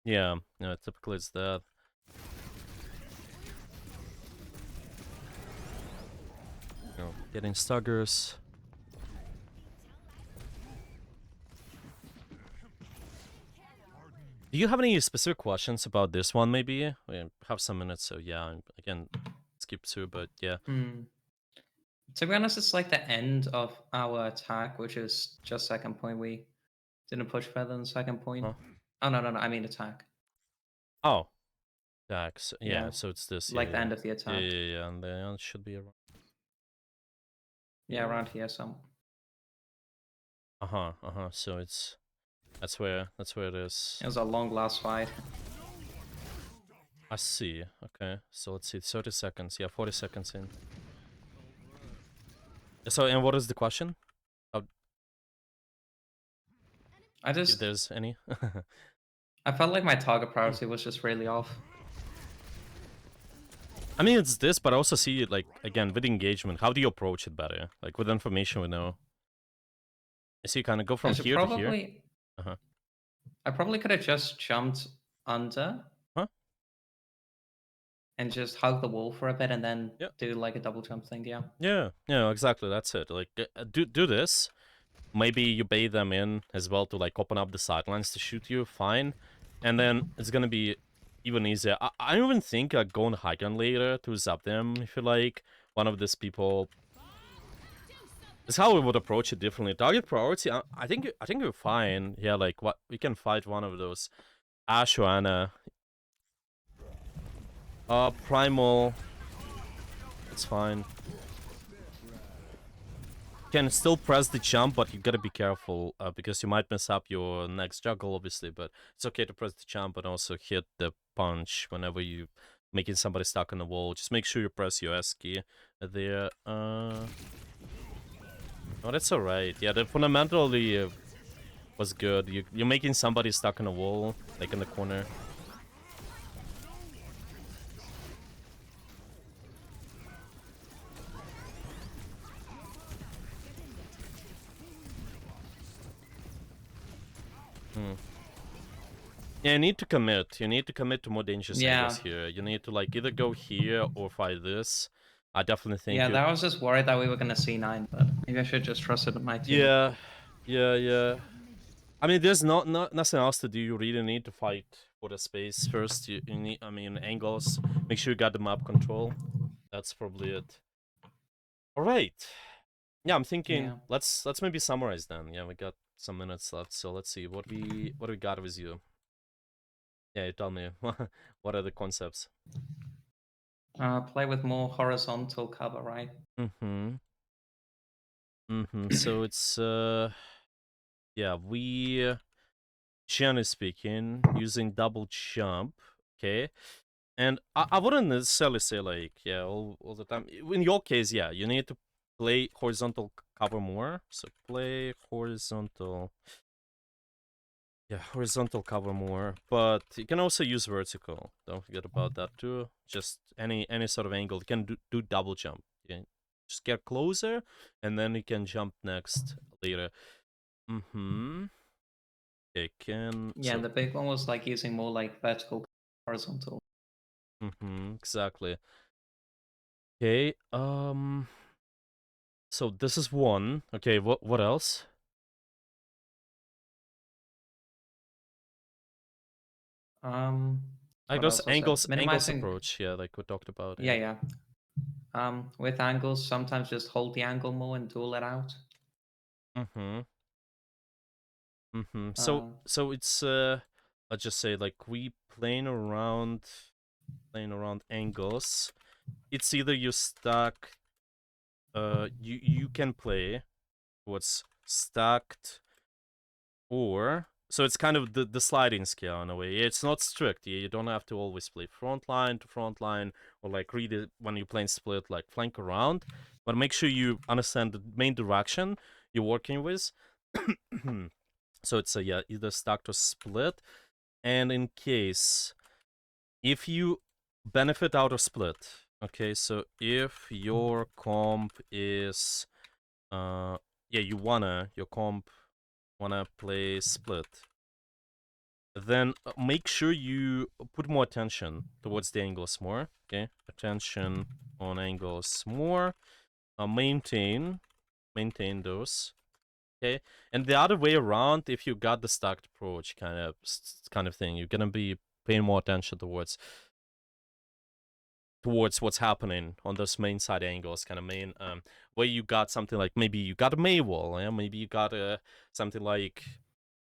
Speaker 2: Yeah, typically it's that. Getting staggers. Do you have any specific questions about this one, maybe? We have some minutes, so yeah, I can skip through, but yeah.
Speaker 1: To be honest, it's like the end of our attack, which is just second point. We didn't push further than second point.
Speaker 2: Huh?
Speaker 1: Oh, no, I mean attack.
Speaker 2: Oh, Dax. Yeah,
Speaker 1: Yeah.
Speaker 2: so it's this.
Speaker 1: Like the
Speaker 2: Yeah.
Speaker 1: end of the attack.
Speaker 2: Yeah, and then it should be around.
Speaker 1: Yeah, around here some.
Speaker 2: So that's where it is.
Speaker 1: It was a long last fight.
Speaker 2: I see. Okay, so let's see. 30 seconds. Yeah, 40 seconds in. So, and what is the question? If there's any.
Speaker 1: I felt like my target priority was just really off.
Speaker 2: I mean, it's this, but I also see it, like, again, with engagement. How do you approach it better? Like, with information we know. I see you kind of go from here to here.
Speaker 1: I probably could have just jumped under.
Speaker 2: Huh?
Speaker 1: And just hug the wall for a bit and then
Speaker 2: Yeah.
Speaker 1: do like a double jump thing, yeah.
Speaker 2: Yeah, exactly. That's it. Like, do this. Maybe you bait them in as well to, like, open up the sidelines to shoot you. Fine. And then it's gonna be even easier. I even think going high ground later to zap them if you like. One of these people. That's how we would approach it differently. Target priority. I think you're fine. Yeah, like what we can fight one of those. Ash or Ana. Primal. It's fine. Can still press the jump, but you gotta be careful because you might mess up your next juggle, obviously. But it's okay to press the jump and also hit the punch whenever you making somebody stuck on the wall. Just make sure you press your S key there. Oh, that's alright. Yeah, the fundamentally was good. You're making somebody stuck on a wall, like in the corner. Yeah, you need to commit. You need to commit to more dangerous angles here. You need to, like, either go here or fight this. I definitely think.
Speaker 1: Yeah, I was just worried that we were gonna C9, but maybe I should just trust it in my team.
Speaker 2: Yeah. I mean, there's nothing else to do. You really need to fight for the space first. You need, I mean, angles. Make sure you got the map control. That's probably it. All right. Yeah, I'm thinking. Let's maybe summarize then. Yeah, we got some minutes left, so let's see what we got with you. Yeah, you tell me. What are the concepts?
Speaker 1: Play with more horizontal cover, right?
Speaker 2: So it's yeah, we generally speaking, using double jump, okay? And I wouldn't necessarily say like, yeah, all the time. In your case, yeah, you need to play horizontal cover more. So play horizontal. Yeah, horizontal cover more. But you can also use vertical. Don't forget about that too. Just any sort of angle. You can do double jump. You can just get closer and then you can jump next later. Mm-hmm. It can
Speaker 1: Yeah,
Speaker 2: so
Speaker 1: and the big one was like using more like vertical, horizontal.
Speaker 2: exactly. Okay, so this is one. Okay, what else?
Speaker 1: Um,
Speaker 2: I
Speaker 1: what
Speaker 2: guess
Speaker 1: else was it?
Speaker 2: angles
Speaker 1: Minimizing.
Speaker 2: approach, yeah, like we talked about,
Speaker 1: Yeah,
Speaker 2: yeah.
Speaker 1: yeah. With angles, sometimes just hold the angle more and duel it out.
Speaker 2: Mm-hmm. Mm-hmm. So
Speaker 1: Uh,
Speaker 2: it's let's just say like we playing around angles. It's either you stack you can play what's stacked or so it's kind of the sliding scale in a way. It's not strict. You don't have to always play front line to front line or like read it when you're playing split, like flank around. But make sure you understand the main direction you're working with. So it's a yeah, either stacked or split. And in case if you benefit out of split, okay, so if your comp is yeah, your comp wanna play split, then make sure you put more attention towards the angles more. Okay, attention on angles more. Maintain those. Okay, and the other way around, if you got the stacked approach kind of thing, you're gonna be paying more attention towards what's happening on those main side angles, kind of main where you got something like maybe you got a Maywall, yeah, maybe you got something like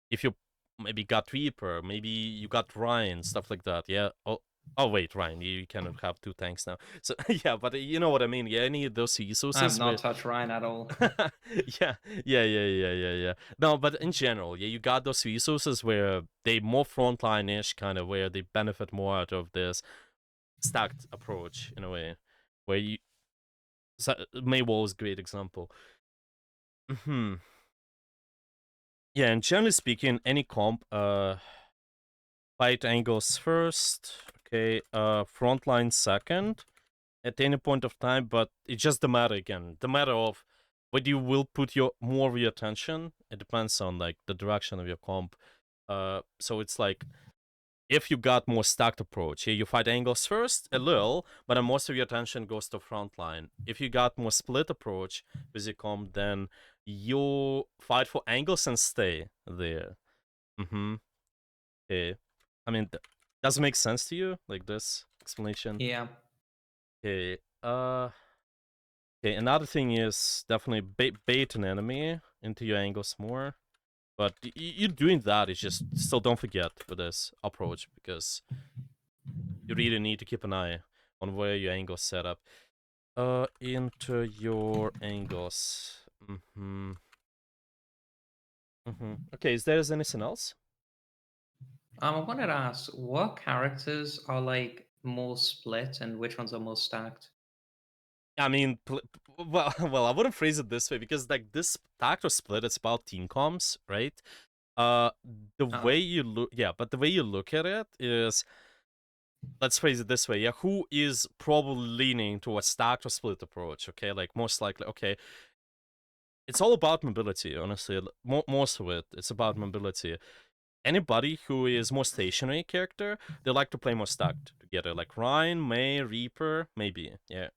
Speaker 2: if you maybe got Reaper, maybe you got Ryan, stuff like that. Yeah. Oh wait, Ryan, you kind of have two tanks now. So yeah, but you know what I mean. Yeah, any of those
Speaker 1: I have
Speaker 2: resources
Speaker 1: not
Speaker 2: where
Speaker 1: touched Ryan at all.
Speaker 2: yeah, yeah. No, but in general, yeah, you got those resources where they more frontline-ish, kind of where they benefit more out of this stacked approach in a way, where you Maywall is a great example. Hmm. Yeah, and generally speaking, any comp, fight angles first, okay, frontline second at any point of time, but it's just the matter again. The matter of whether you will put your more of your attention. It depends on like the direction of your comp. So it's like if you got more stacked approach, here you fight angles first a little, but then most of your attention goes to frontline. If you got more split approach with your comp, then you fight for angles and stay there. Mm-hmm. Okay. I mean, does it make sense to you? Like this explanation?
Speaker 1: Yeah.
Speaker 2: Okay. Okay. Another thing is definitely bait an enemy into your angles more. But you doing that is just still don't forget for this approach because you really need to keep an eye on where your angles set up. Into your angles. Mm-hmm. Mm-hmm. Okay. Is there anything else?
Speaker 1: I wanted to ask, what characters are like more split and which ones are more stacked?
Speaker 2: I mean, well, I wouldn't phrase it this way because like this tact or split, it's about team comms, right? Uh, the
Speaker 1: Oh,
Speaker 2: way you look, yeah, but the way you look at it is, let's phrase it this way, yeah, who is probably leaning towards stacked or split approach? Okay, like most likely, okay, it's all about mobility, honestly. Most of it, it's about mobility. Anybody who is more stationary character, they like to play more stacked together, like Ryan, May, Reaper, maybe, yeah,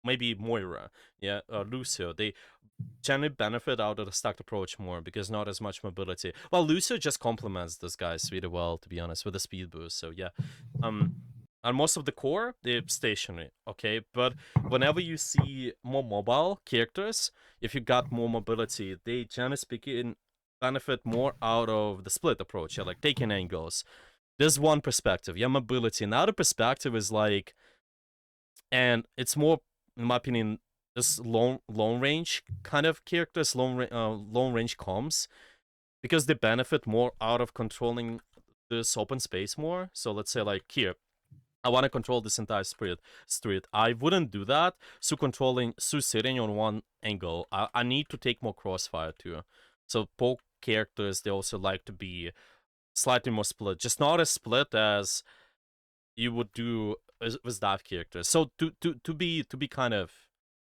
Speaker 2: maybe Moira, yeah, Lucio. They generally benefit out of the stacked approach more because not as much mobility. Well, Lucio just complements this guys really well, to be honest, with the speed boost. So yeah, um, and most of the core they're stationary, okay. But whenever you see more mobile characters, if you got more mobility, they generally speaking benefit more out of the split approach. Yeah, like taking angles. There's one perspective, yeah, mobility. Another perspective is like, and it's more, in my opinion, this long range kind of characters, long range comms, because they benefit more out of controlling this open space more. So let's say like here, I want to control this entire street. I wouldn't do that. So sitting on one angle, I need to take more crossfire too. So poke characters, they also like to be slightly more split, just not as split as you would do with dive characters. So to be kind of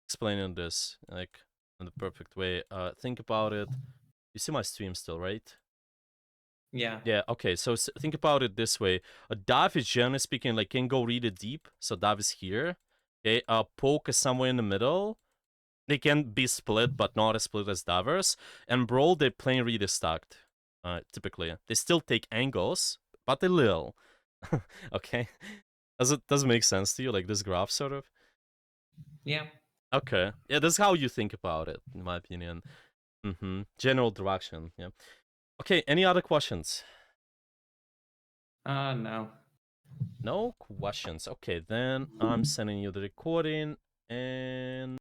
Speaker 2: explaining this like in the perfect way, think about it. You see my stream still, right?
Speaker 1: Yeah.
Speaker 2: Yeah, okay, so think about it this way. A dive is generally speaking like can go really deep, so dive is here. Okay, poke is somewhere in the middle. They can be split, but not as split as divers. And brawl, they're playing really stacked, typically. They still take angles, but they little. Okay? Does it make sense to you, like this graph, sort of?
Speaker 1: Yeah.
Speaker 2: Okay. Yeah, that's how you think about it, in my opinion. General direction, yeah. Okay, any other questions?
Speaker 1: No.
Speaker 2: No questions. Okay, then I'm sending you the recording and